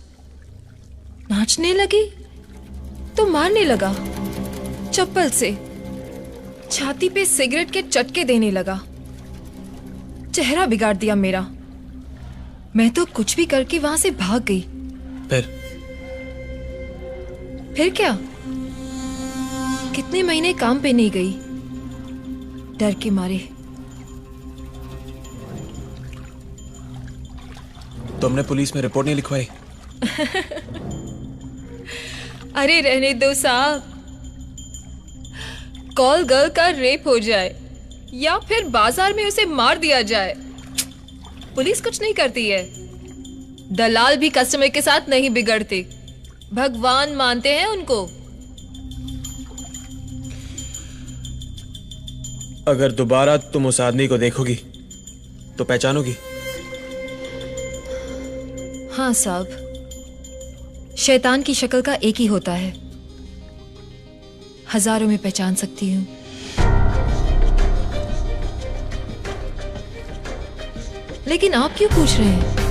लगी तो मारने लगा चप्पल से, छाती पे सिगरेट के चटके देने लगा। चेहरा बिगाड़ दिया मेरा। मैं तो कुछ भी करके वहां से भाग गई। फिर क्या, कितने महीने काम पे नहीं गई, डर के मारे। तुमने पुलिस में रिपोर्ट नहीं लिखवाई? अरे रहने दो साहब, कॉल गर्ल का रेप हो जाए या फिर बाजार में उसे मार दिया जाए, पुलिस कुछ नहीं करती है। दलाल भी कस्टमर के साथ नहीं बिगड़ते, भगवान मानते हैं उनको। अगर दोबारा तुम उस आदमी को देखोगी तो पहचानोगी? हाँ साहब, शैतान की शक्ल का एक ही होता है, हजारों में पहचान सकती हूँ। लेकिन आप क्यों पूछ रहे हैं?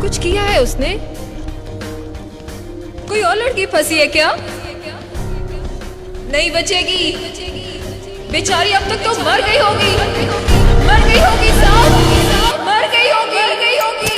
कुछ किया है उसने? कोई और लड़की फंसी है क्या? नहीं बचेगी बेचारी, अब तक तो मर गई होगी, मर गई होगी साहब, मर गई होगी, मर गई होगी।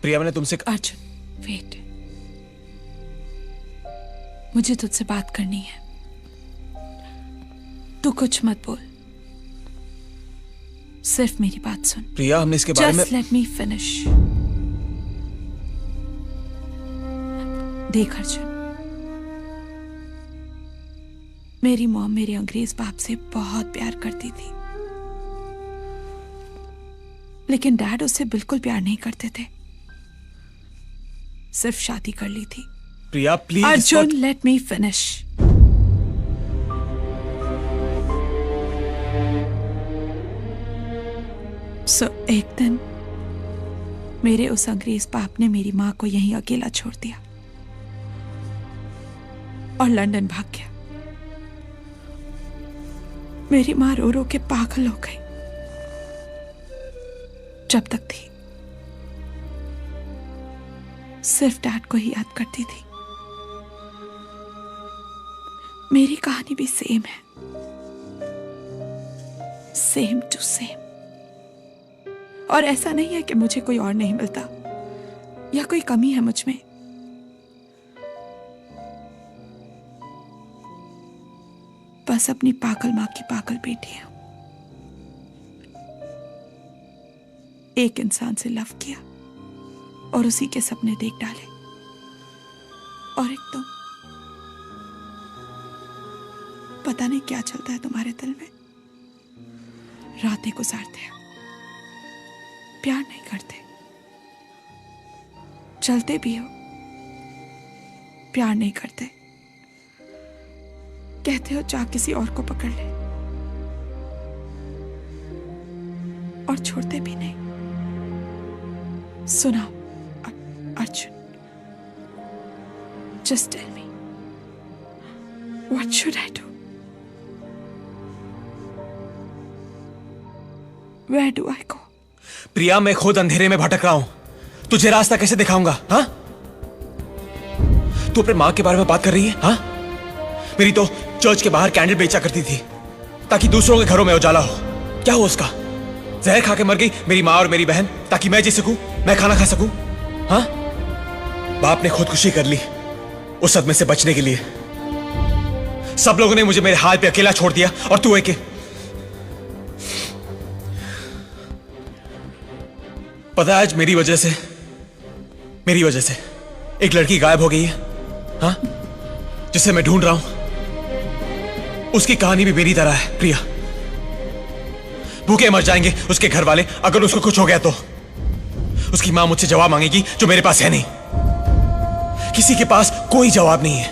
प्रिया, मैंने तुमसे अर्जुन, वेट, मुझे तुझसे बात करनी है। तू कुछ मत बोल, सिर्फ मेरी बात सुन। प्रिया, हमने इसके बारे में Just let me finish। देख अर्जुन, मेरी मॉम मेरे अंग्रेज बाप से बहुत प्यार करती थी, लेकिन डैड उससे बिल्कुल प्यार नहीं करते थे, सिर्फ शादी कर ली थी। Priya please. Arjun, let me finish. So एक दिन मेरे उस अंग्रेज बाप ने मेरी माँ को यहीं अकेला छोड़ दिया और लंदन भाग गया। मेरी माँ रो रो के पागल हो गई। जब तक थी सिर्फ डैड को ही याद करती थी। मेरी कहानी भी सेम है, सेम टू सेम। और ऐसा नहीं है कि मुझे कोई और नहीं मिलता या कोई कमी है मुझ में। बस अपनी पागल माँ की पागल बेटी है। एक इंसान से लव किया और उसी के सपने देख डाले, और एक तुम। पता नहीं क्या चलता है तुम्हारे दिल में। रातें गुजारते हो, प्यार नहीं करते, चलते भी हो, प्यार नहीं करते, कहते हो जा किसी और को पकड़ ले, और छोड़ते भी नहीं। सुनाओ Arjun, just tell me, what should I do? Where do I go? प्रिया, मैं खुद अंधेरे में भटक रहा हूं, तुझे रास्ता कैसे दिखाऊंगा? हाँ, तू अपने माँ के बारे में बात कर रही है? हाँ, मेरी तो चर्च के बाहर कैंडल बेचा करती थी ताकि दूसरों के घरों में उजाला हो। क्या हो उसका? जहर खा के मर गई मेरी माँ और मेरी बहन ताकि मैं जी सकूं, मैं खाना खा सकूं। हाँ, बाप ने खुदकुशी कर ली उस सदमे से बचने के लिए। सब लोगों ने मुझे मेरे हाल पे अकेला छोड़ दिया और तू एक पता है आज मेरी वजह से एक लड़की गायब हो गई है, हाँ, जिसे मैं ढूंढ रहा हूं। उसकी कहानी भी मेरी तरह है प्रिया। भूखे मर जाएंगे उसके घर वाले अगर उसको कुछ हो गया तो। उसकी मां मुझसे जवाब मांगेगी जो मेरे पास है नहीं। किसी के पास कोई जवाब नहीं है।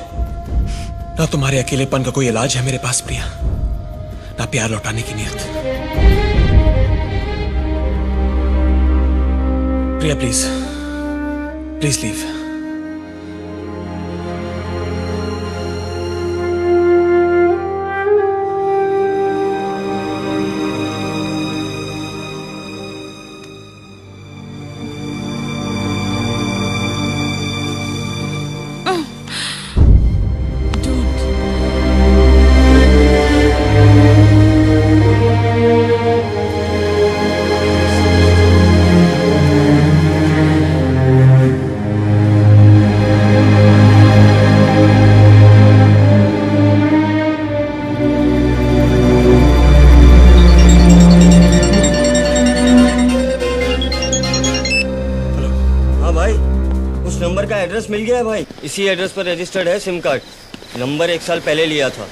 ना तुम्हारे अकेलेपन का कोई इलाज है मेरे पास प्रिया, ना प्यार लौटाने की नियत। प्रिया प्लीज प्लीज लीव। मिल गया है भाई। इसी एड्रेस पर रजिस्टर्ड है सिम कार्ड। नंबर 1 साल पहले लिया था,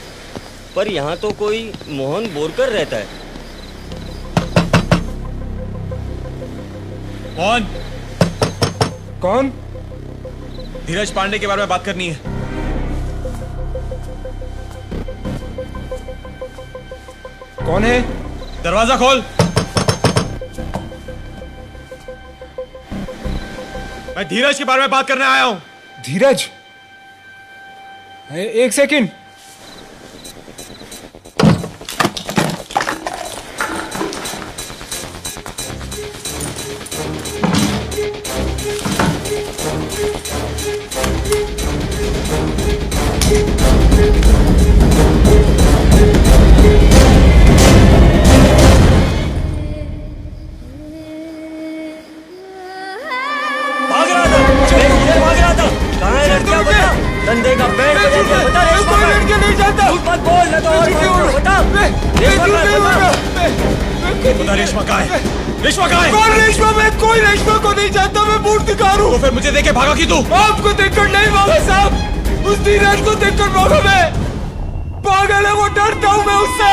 पर यहाँ तो कोई मोहन बोरकर रहता है। कौन? धीरज पांडे के बारे में बात करनी है। कौन है? दरवाजा खोल। मैं धीरज के बारे में बात करने आया हूं। धीरज? एक सेकंड। धंधे का बैंड बजा दिया। बता रेशमा का लड़के नहीं जानता। मत बोल ना तो और बता। बता रेशमा कहाँ है? रेशमा कहाँ है? कौन रेशमा? मैं कोई रेशमा को नहीं जानता। मैं मूर्तिकार हूँ। तो फिर मुझे देखे भागा क्यों तू? आपको देखकर नहीं भागा साहब, उस धीरज को देखकर भागा। मैं पागल है, वो डरता हूँ मैं उससे।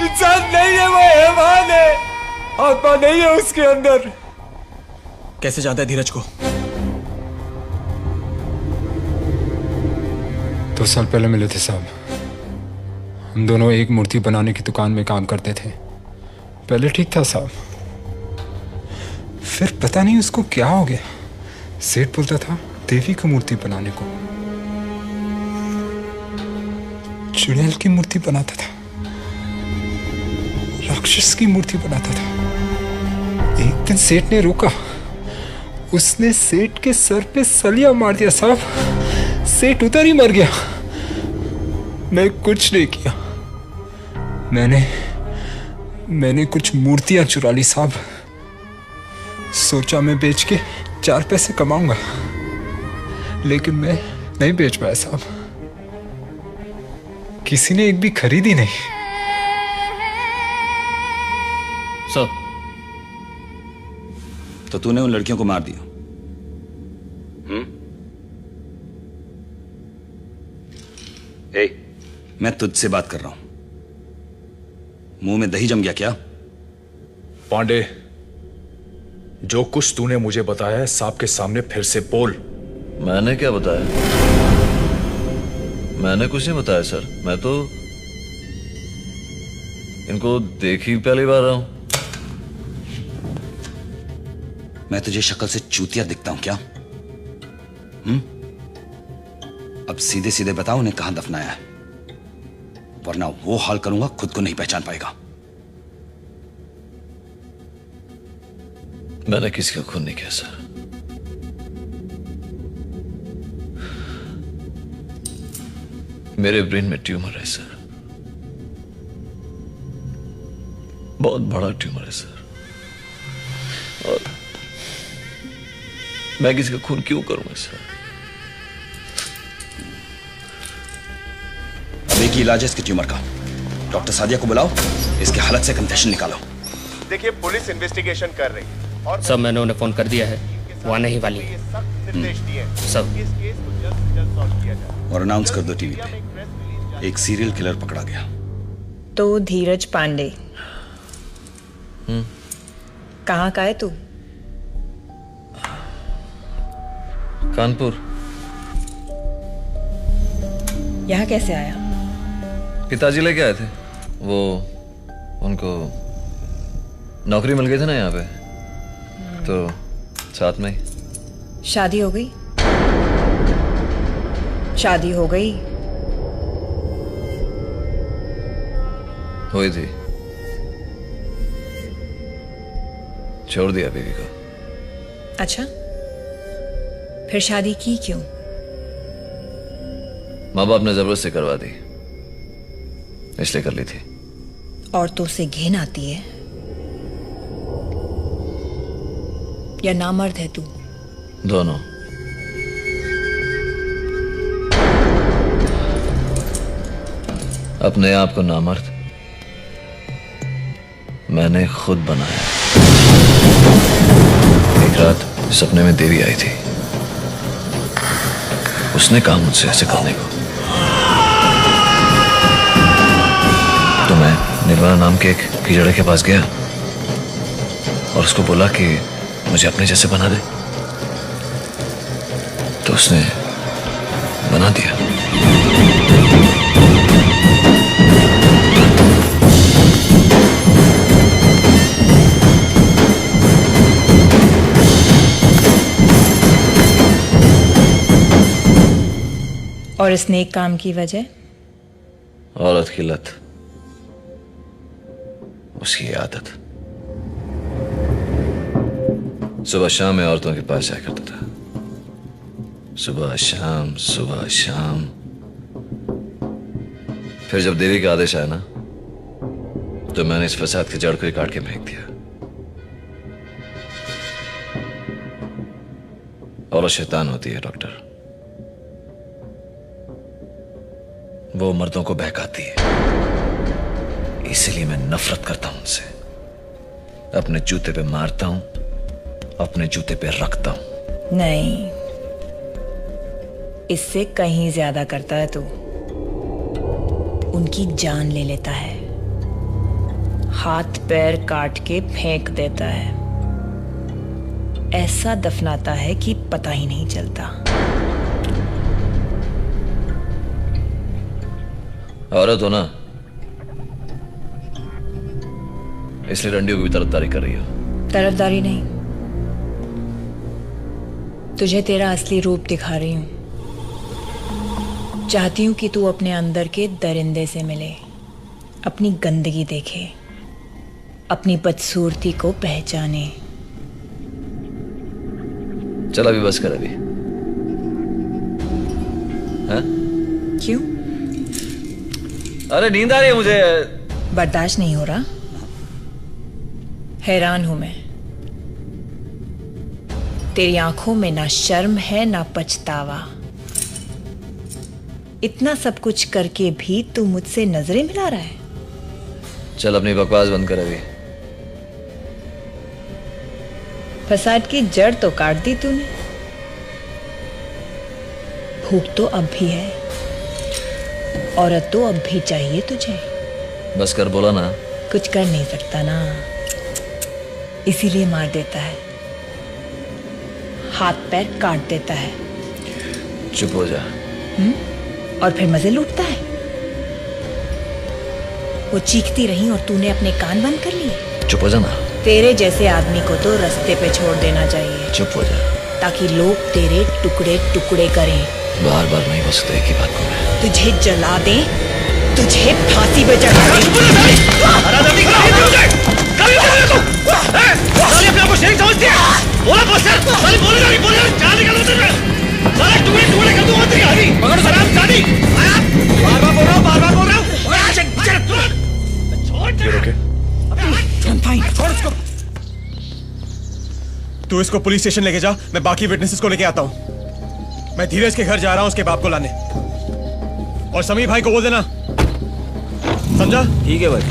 इंसान नहीं है वो, हैवान है। आत्मा नहीं है उसके अंदर। कैसे जानता है धीरज को? 2 साल पहले मिले थे साहब। हम दोनों एक मूर्ति बनाने की दुकान में काम करते थे। पहले ठीक था साहब, फिर पता नहीं उसको क्या हो गया। सेठ बोलता था देवी की मूर्ति बनाने को, चुड़ैल की मूर्ति बनाता था, राक्षस की मूर्ति बनाता था। एक दिन सेठ ने रोका, उसने सेठ के सर पे सलिया मार दिया साहब। सेठ उधर ही मर गया। मैं कुछ नहीं किया। मैंने कुछ मूर्तियां चुरा ली साहब। सोचा मैं बेच के 4 पैसे कमाऊंगा, लेकिन मैं नहीं बेच पाया साहब। किसी ने एक भी खरीदी नहीं। सर, तो तूने उन लड़कियों को मार दिया? मैं तुझसे बात कर रहा हूं। मुंह में दही जम गया क्या? पांडे, जो कुछ तूने मुझे बताया है साहब के सामने फिर से बोल। मैंने क्या बताया? मैंने कुछ नहीं बताया सर। मैं तो इनको देख ही पहली बार रहा हूं। मैं तुझे शक्ल से चूतिया दिखता हूं क्या? अब सीधे सीधे बताओ उन्हें कहां दफनाया है, वरना वो हाल करूंगा खुद को नहीं पहचान पाएगा। मैंने किसी का खून नहीं किया सर। मेरे ब्रेन में ट्यूमर है सर, बहुत बड़ा ट्यूमर है सर, और मैं किसी का खून क्यों करूंगा सर? अब एक ही इलाज है इसके ट्यूमर का। डॉक्टर सादिया को बुलाओ, इसके हालत से कन्फेशन निकालो। देखिए पुलिस इन्वेस्टिगेशन कर रही है और सब मैंने उन्हें फोन कर दिया है, वो आने ही वाली है। निर्देश दिए हैं। सब इस केस को जल्द से जल्द सॉल्व किया जाए। और अनाउंस कर दो टीवी पे, एक सीरियल किलर पकड़ा गया। तो धीरज पांडे कहाँ का है तू? कानपुर। यहाँ कैसे आया? पिताजी लेके आए थे, वो उनको नौकरी मिल गई थी ना यहाँ पे, तो साथ में ही। शादी हो गई? शादी हो गई? हुई थी, छोड़ दिया बीवी को। अच्छा, फिर शादी की क्यों? माँ बाप ने जबरदस्ती करवा दी, इसलिए कर ली थी। औरतों से घिन आती है या नामर्द है तू? दोनों। अपने आप को नामर्द मैंने खुद बनाया। एक रात सपने में देवी आई थी, उसने कहा मुझसे ऐसे करने को, तो मैं निर्वाणा नाम के एक कीचड़े के पास गया और उसको बोला कि मुझे अपने जैसे बना दे, तो उसने बना दिया। और इस नेक काम की वजह? औरत की लत, उसकी आदत। सुबह शाम मैं औरतों के पास जाया करता था, सुबह शाम सुबह शाम। फिर जब देवी का आदेश आया ना, तो मैंने इस फसाद के जड़ को काट के फेंक दिया। औरत शैतान होती है डॉक्टर, वो मर्दों को बहकाती है, इसलिए मैं नफरत करता हूं उनसे। अपने जूते पे मारता हूं, अपने जूते पे रखता हूं। नहीं, इससे कहीं ज्यादा करता है तू। उनकी जान ले लेता है, हाथ पैर काट के फेंक देता है, ऐसा दफनाता है कि पता ही नहीं चलता। औरत हो ना, इसलिए रंडियों की भी तरफदारी कर रही हो। तरफदारी नहीं, तुझे तेरा असली रूप दिखा रही हूं। चाहती हूं कि तू अपने अंदर के दरिंदे से मिले, अपनी गंदगी देखे, अपनी बदसूरती को पहचाने। चल अभी बस कर अभी। हाँ? क्यों? अरे नींद आ रही है मुझे। बर्दाश्त नहीं हो रहा? हैरान हूं मैं, तेरी आंखों में ना शर्म है ना पछतावा। इतना सब कुछ करके भी तू मुझसे नजरें मिला रहा है। चल अपनी बकवास बंद कर अभी। फसाद की जड़ तो काट दी तूने, भूख तो अब भी है, औरत तो अब भी चाहिए तुझे। बस कर, बोला ना। कुछ कर नहीं सकता ना, इसीलिए मार देता है, हाथ पैर काट देता है। चुप हो जा। और फिर मजे लूटता है। वो चीखती रही और तूने अपने कान बंद कर लिए। चुप हो जा ना। तेरे जैसे आदमी को तो रास्ते पे छोड़ देना चाहिए। चुप हो जा, ताकि लोग तेरे टुकड़े टुकड़े करें। बार बार नहीं बोल सकते एक ही बात को मैं। तुझे जला दे, तुझे फांसी पे चढ़ा दे। अपने आप को शेरिंग समझती है? बोला बस यार, बोल नहीं बोल रहा, जहाँ निकल उधर। साला टुकड़े कर दूंगा तेरी हरी। पकड़ो सलाम जानी। बार-बार बोल रहा हूँ। छोड़ इसको। तू इसको पुलिस स्टेशन लेके जा, मैं बाकी विटनेसेस को लेके आता हूँ। मैं धीरज के घर जा रहा हूँ उसके बाप को लाने। और समीर भाई को बोल देना, समझा? ठीक है भाई।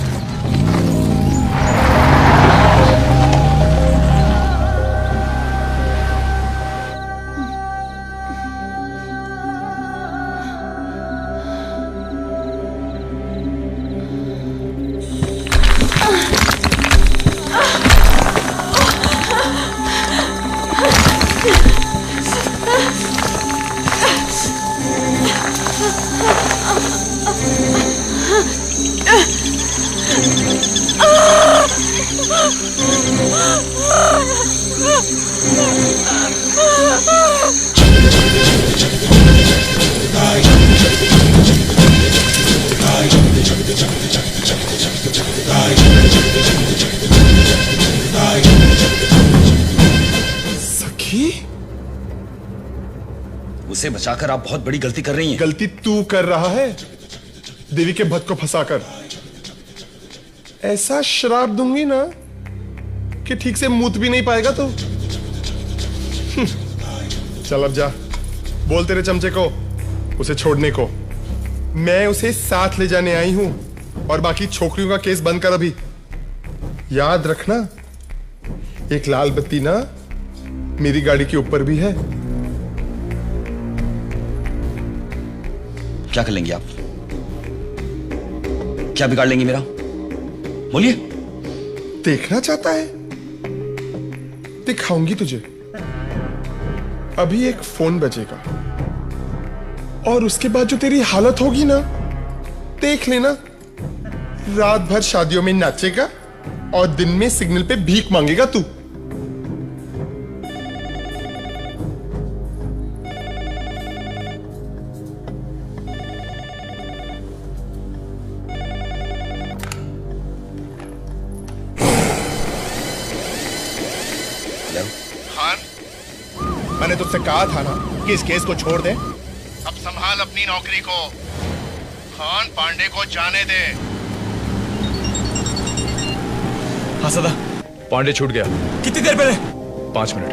उसे बचाकर आप बहुत बड़ी गलती कर रही हैं। गलती तू कर रहा है, देवी के भक्त को फंसाकर। ऐसा श्राप दूंगी ना कि ठीक से मूत भी नहीं पाएगा तो। चल अब जा, बोल तेरे चमचे को उसे छोड़ने को। मैं उसे साथ ले जाने आई हूं और बाकी छोकरियों का केस बंद कर अभी। याद रखना, एक लाल बत्ती ना मेरी गाड़ी के ऊपर भी है। क्या कर लेंगे आप? क्या बिगाड़ लेंगे मेरा? बोलिए। देखना चाहता है? दिखाऊंगी तुझे। अभी एक फोन बजेगा और उसके बाद जो तेरी हालत होगी ना, देख लेना। रात भर शादियों में नाचेगा और दिन में सिग्नल पे भीख मांगेगा तू। मैंने तुझसे कहा था ना कि इस केस को छोड़ दे। अब संभाल अपनी नौकरी को। खान पांडे को जाने दे। हाँ सदा, पांडे छूट गया। कितनी देर पहले? 5 मिनट।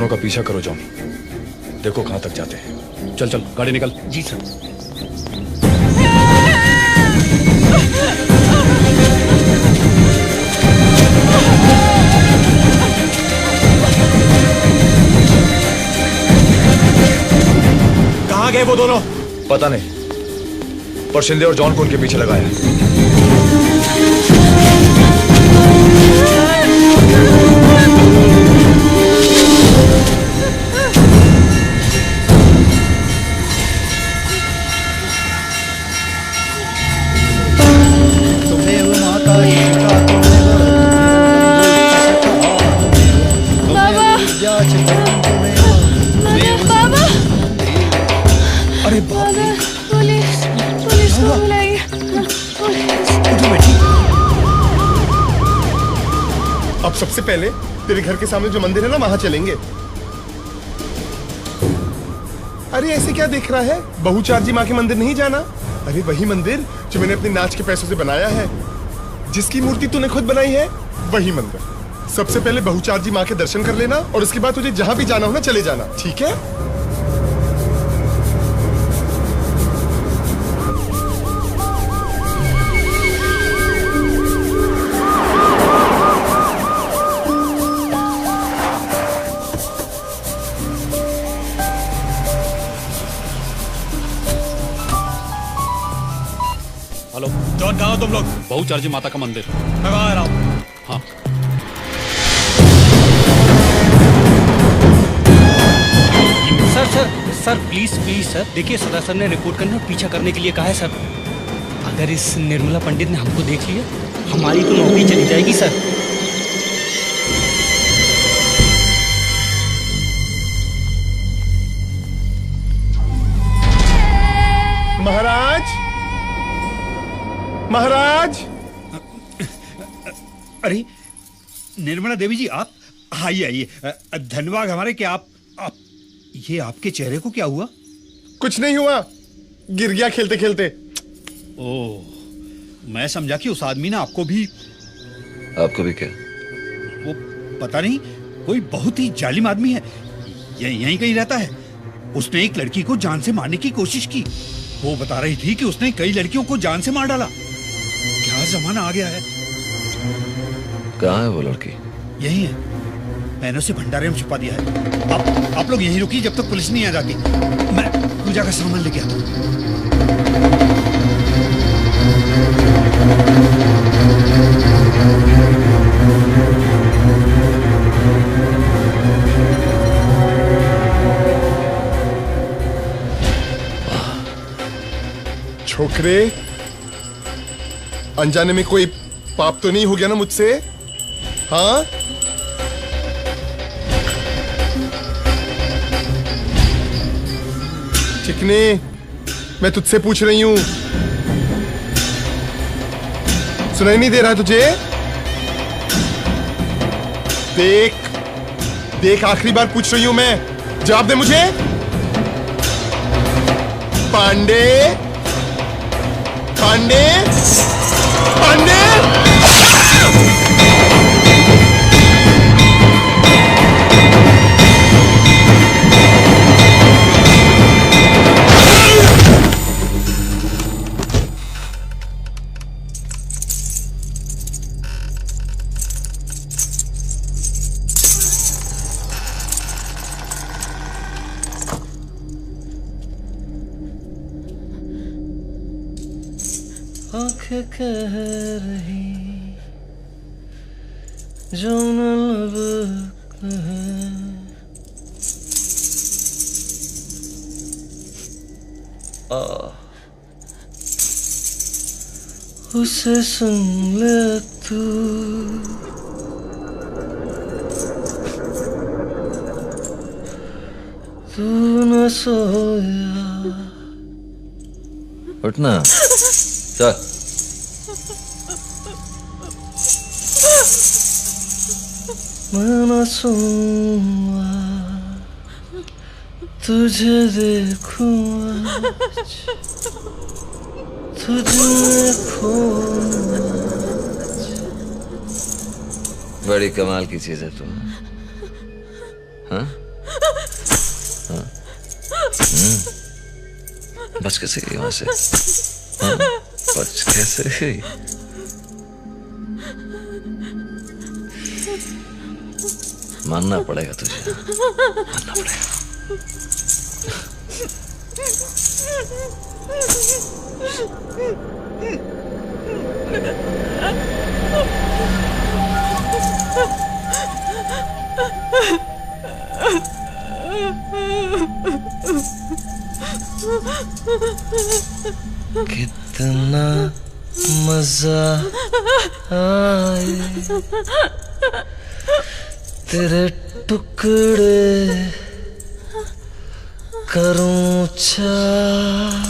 का पीछा करो जॉन, देखो कहां तक जाते हैं। चल चल गाड़ी निकल। जी सर। कहां गए वो दोनों? पता नहीं, पर शिंदे और जॉन को उनके पीछे लगाया। अब सबसे पहले तेरे घर के सामने जो मंदिर है ना, वहां चलेंगे। अरे ऐसे क्या देख रहा है? बहुचार्जी माँ के मंदिर नहीं जाना? अरे वही मंदिर जो मैंने अपने नाच के पैसों से बनाया है, जिसकी मूर्ति तूने खुद बनाई है, वही मंदिर। सबसे पहले बहुचार्जी माँ के दर्शन कर लेना और उसके बाद तुझे जहां भी जाना हो ना चले जाना, ठीक है? हेलो जॉन, कहाँ हो तुम लोग? बहुचार्जी माता का मंदिर। मैं वहां आ रहा हूँ। हाँ सर प्लीज प्लीज सर, देखिए सदा सर ने रिपोर्ट करने और पीछा करने के लिए कहा है सर। अगर इस निर्मला पंडित ने हमको देख लिया, हमारी तो नौकरी चली जाएगी सर। महाराज, महाराज। अरे निर्मला देवी जी, आप आइए आइए। धन्यवाद हमारे कि आप ये आपके चेहरे को क्या हुआ? कुछ नहीं हुआ, गिर गया खेलते खेलते। ओह, मैं समझा कि उस आदमी ने आपको भी क्या? वो पता नहीं, कोई बहुत ही जालिम आदमी है, यहीं कहीं रहता है। उसने एक लड़की को जान से मारने की कोशिश की। वो बता रही थी कि उसने कई लड़कियों को जान से मार डाला। क्या जमाना आ गया है। कहाँ है वो लड़की? यही है, मैंने उसे भंडारे में छुपा दिया है। आप लोग यहीं रुकिए जब तक पुलिस नहीं आ जाती। मैं पूजा का सामान लेके आता हूँ। छोकरे, अनजाने में कोई पाप तो नहीं हो गया ना मुझसे? हाँ? चिकने, मैं तुझसे पूछ रही हूं, सुनाई नहीं दे रहा तुझे? देख आखिरी बार पूछ रही हूं मैं, जवाब दे मुझे। पांडे, पांडे, पांडे। आंखें कह रही जो न लब उसे सुन ले तू। तू न सोया। उठना, चल। मैं न सोऊंगा, तुझे देखूंगा, तुझे खोऊंगा। बड़ी कमाल की चीज है तुम। हाँ? हाँ? बच कैसे गई वहां से? हाँ? बच कैसे गई? मानना पड़ेगा तुझे, मानना पड़ेगा। कितना मजा आए तेरे टुकड़े करूं चार।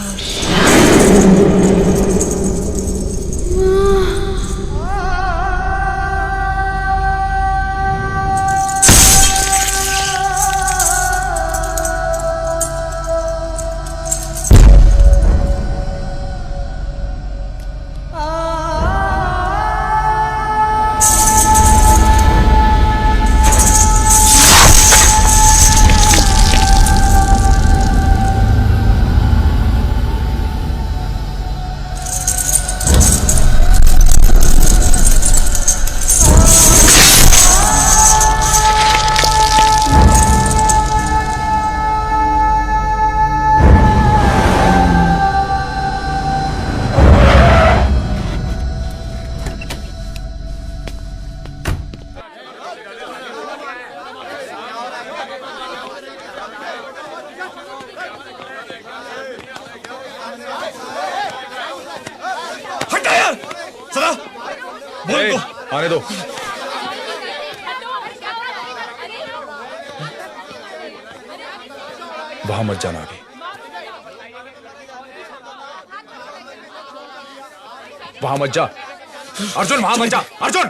सदा बोल ए, को आने दो। वहां मत जाना आगे। वहां मत जा अर्जुन, वहां मत जा अर्जुन।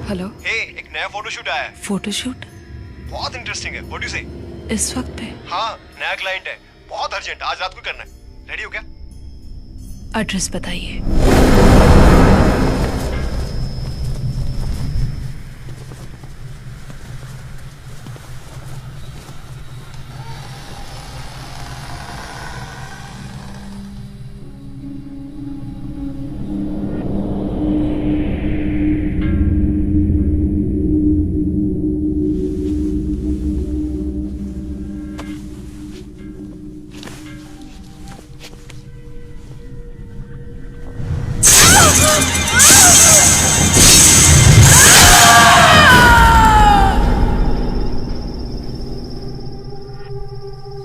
हेलो हे, एक नया फोटोशूट आया है। फोटोशूट बहुत इंटरेस्टिंग है। व्हाट डू यू से? इस वक्त पे? हाँ, नया क्लाइंट है, बहुत अर्जेंट, आज रात को करना है। रेडी हो क्या? एड्रेस बताइए।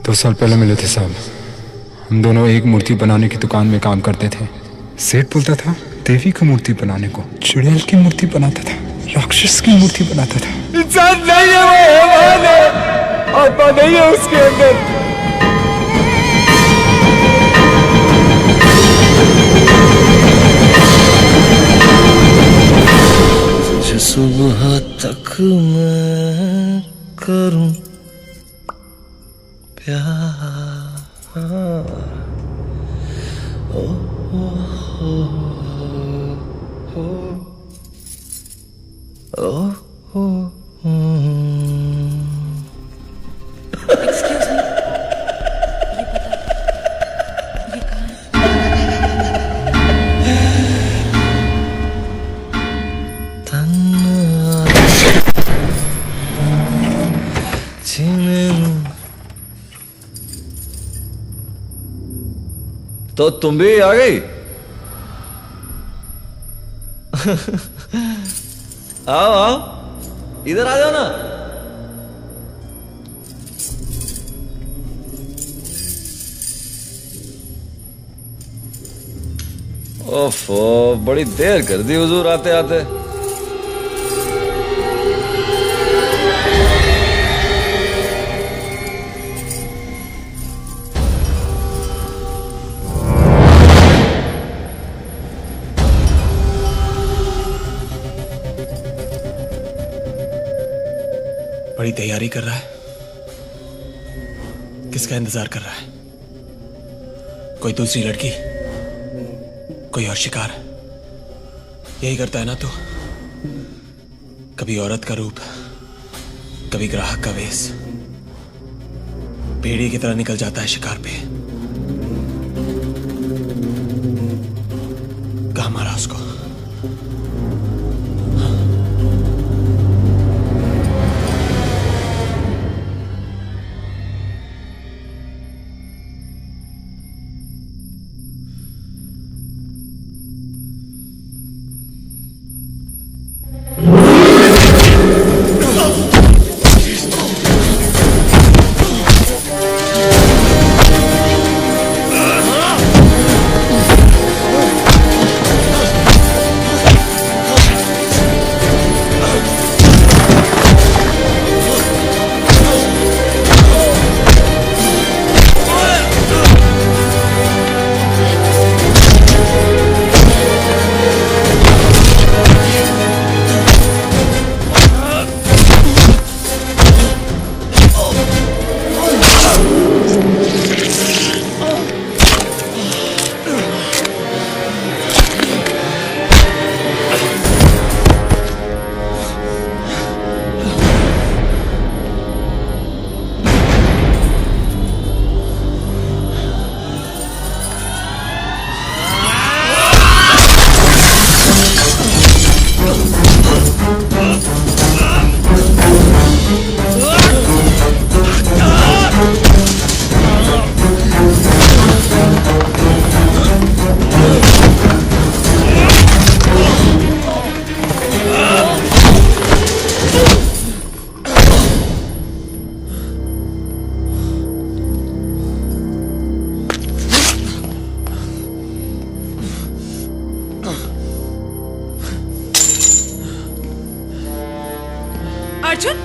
दो साल पहले मिले थे साहब। हम दोनों एक मूर्ति बनाने की दुकान में काम करते थे। सेठ बोलता था देवी की मूर्ति बनाने को, चुड़ैल की मूर्ति बनाता था, राक्षस की मूर्ति बनाता था। इंसान नहीं है वो, हैवान है, आत्मा नहीं है उसके अंदर। सुबह तक मैं करूं प्यार। ओ, ओ, ओ, ओ, ओ, एक्सक्यूज मी, ये पता ये कहाँ तो तुम भी आ गई? आओ आओ, इधर आ जाओ ना। ओफो, बड़ी देर कर दी हुजूर आते आते। बड़ी तैयारी कर रहा है। किसका इंतजार कर रहा है? कोई दूसरी लड़की, कोई और शिकार? यही करता है ना तू? कभी औरत का रूप, कभी ग्राहक का वेश, भेड़िए की तरह निकल जाता है शिकार पे। कहाँ मारा उसको? अर्जुन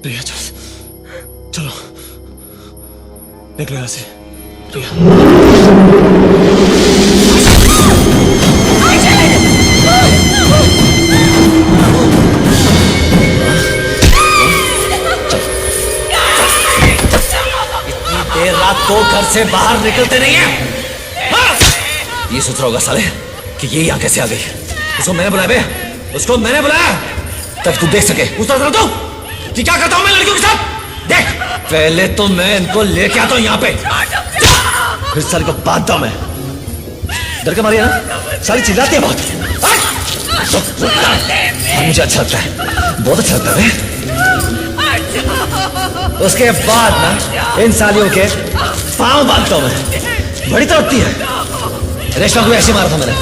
प्रिया चलो निकलो यहाँ से प्रिया। देर रात को घर से बाहर निकलते नहीं है। हाँ? ये सोच रहा होगा साले कि ये यहाँ कैसे आ गई। उसको मैंने बुलाया बे, उसको मैंने बुलाया तब तू देख सके। उस तरह तो कि क्या करता हूँ मैं लड़कियों के साथ। देख पहले तो मैं इनको लेके आता हूँ यहाँ पे, फिर साले को बांधता हूँ मैं। डर के मारी है ना, सारी चिल्लाती है बहुत। मुझे अच्छा लगता है, बहुत अच्छा लगता है। उसके बाद ना इन सालियों के पांव बांधता हूं मैं, बड़ी तड़पती है। रेशमा को ऐसे मारा था मैंने।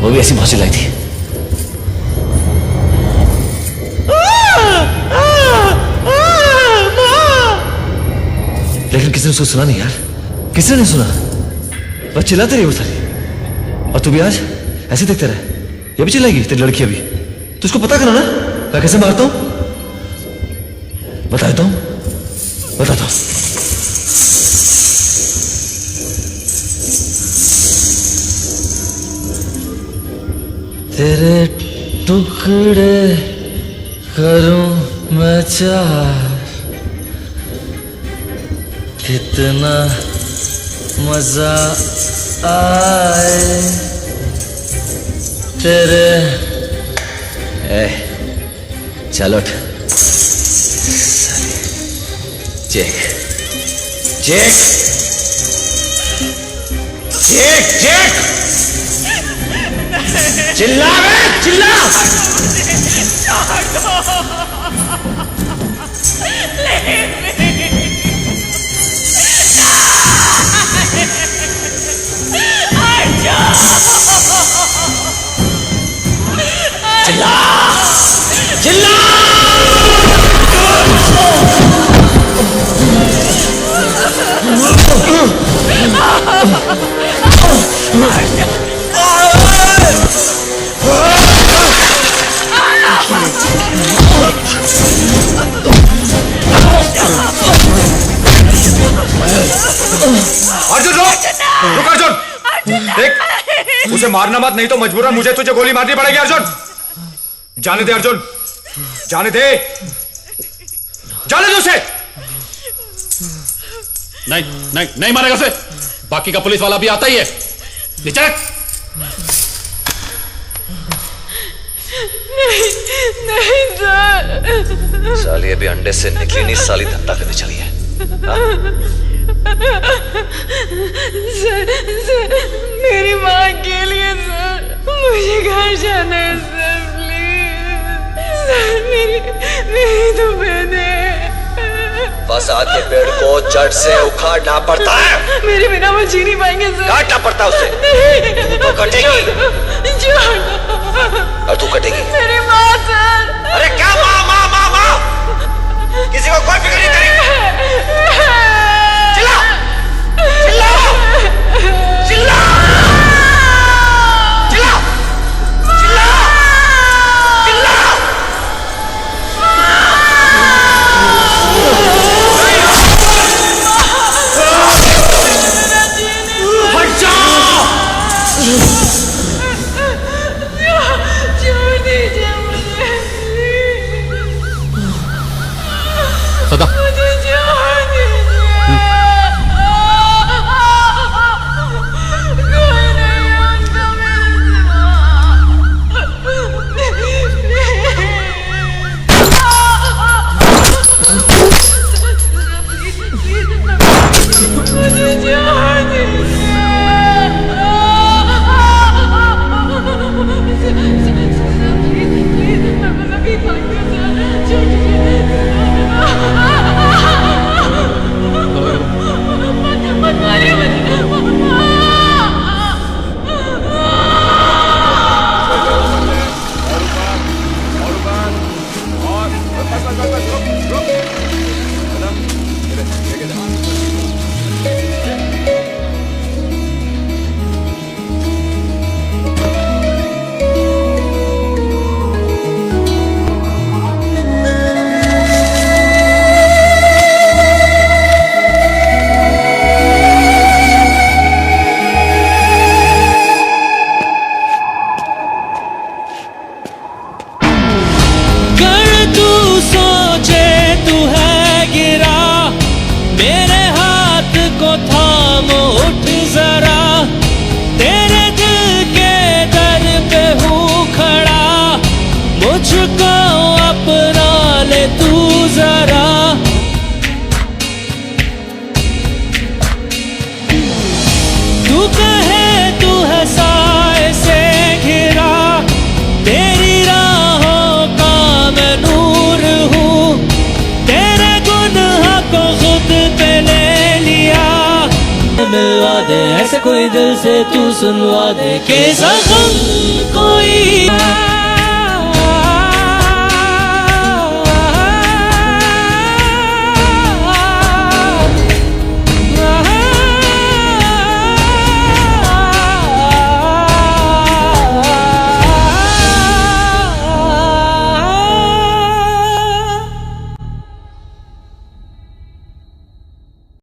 वो भी ऐसी मौसी लाई थी। लेकिन किसी ने उसको सुना नहीं यार, किसी ने नहीं सुना। बस चिल्लाते रही वो सारी। और तू भी आज ऐसे देखते रहे, ये भी चिल्लाएगी तेरी लड़की अभी। तो उसको पता करो ना मैं कैसे मारता हूं। बताता हूं बताता हूं। तेरे टुकड़े करूं मैं चार, कितना मजा आए तेरे। चल उठ चेक चेक चेक चेक चिल्ला बे चिल्ला। चिल्ला चिल्ला। अर्जुन रुक अर्जुन, देख उसे मारना मत, नहीं तो मजबूरन मुझे तुझे गोली मारनी पड़ेगी। अर्जुन जाने दे, अर्जुन जाने दे, जाने दे उसे। नहीं नहीं नहीं मारेगा उसे, बाकी का पुलिस वाला भी आता ही है। नीचे नहीं सर। साली अभी अंडे से निकली नहीं, साली धंधा करने चली है। सर मेरी माँ के लिए सर, मुझे घर जाना है सर, प्लीज सर। मेरी तो बहन है। बस आके पेड़ को जड़ से उखाड़ना पड़ता है। मेरे बिना वो जी नहीं पाएंगे सर। काटना पड़ता है उसे। नहीं तो कटेगी और तू कटेगी। मेरी माँ सर। अरे क्या माँ माँ माँ माँ, किसी को कोई फिक्र नहीं करेगी। चिल्ला चिल्ला चिल्ला चिल्ला चिल्ला चिल्ला। हट जाओ। छोड़ दीजिए मुझे। सदा मुझे तू सोचे तू है गिरा, मेरे हाथ को थाम उठ जरा, तेरे दिल के दर पे हूँ खड़ा, मुझको अपना ले तू जरा। तू कहे तू है साए से घिरा, तेरी राहों का मैं नूर हूँ, तेरे गुनाह को खुद पे ले लिया। मिलवा दे ऐसे कोई दिल से तू सुनवा दे के जख्म कोई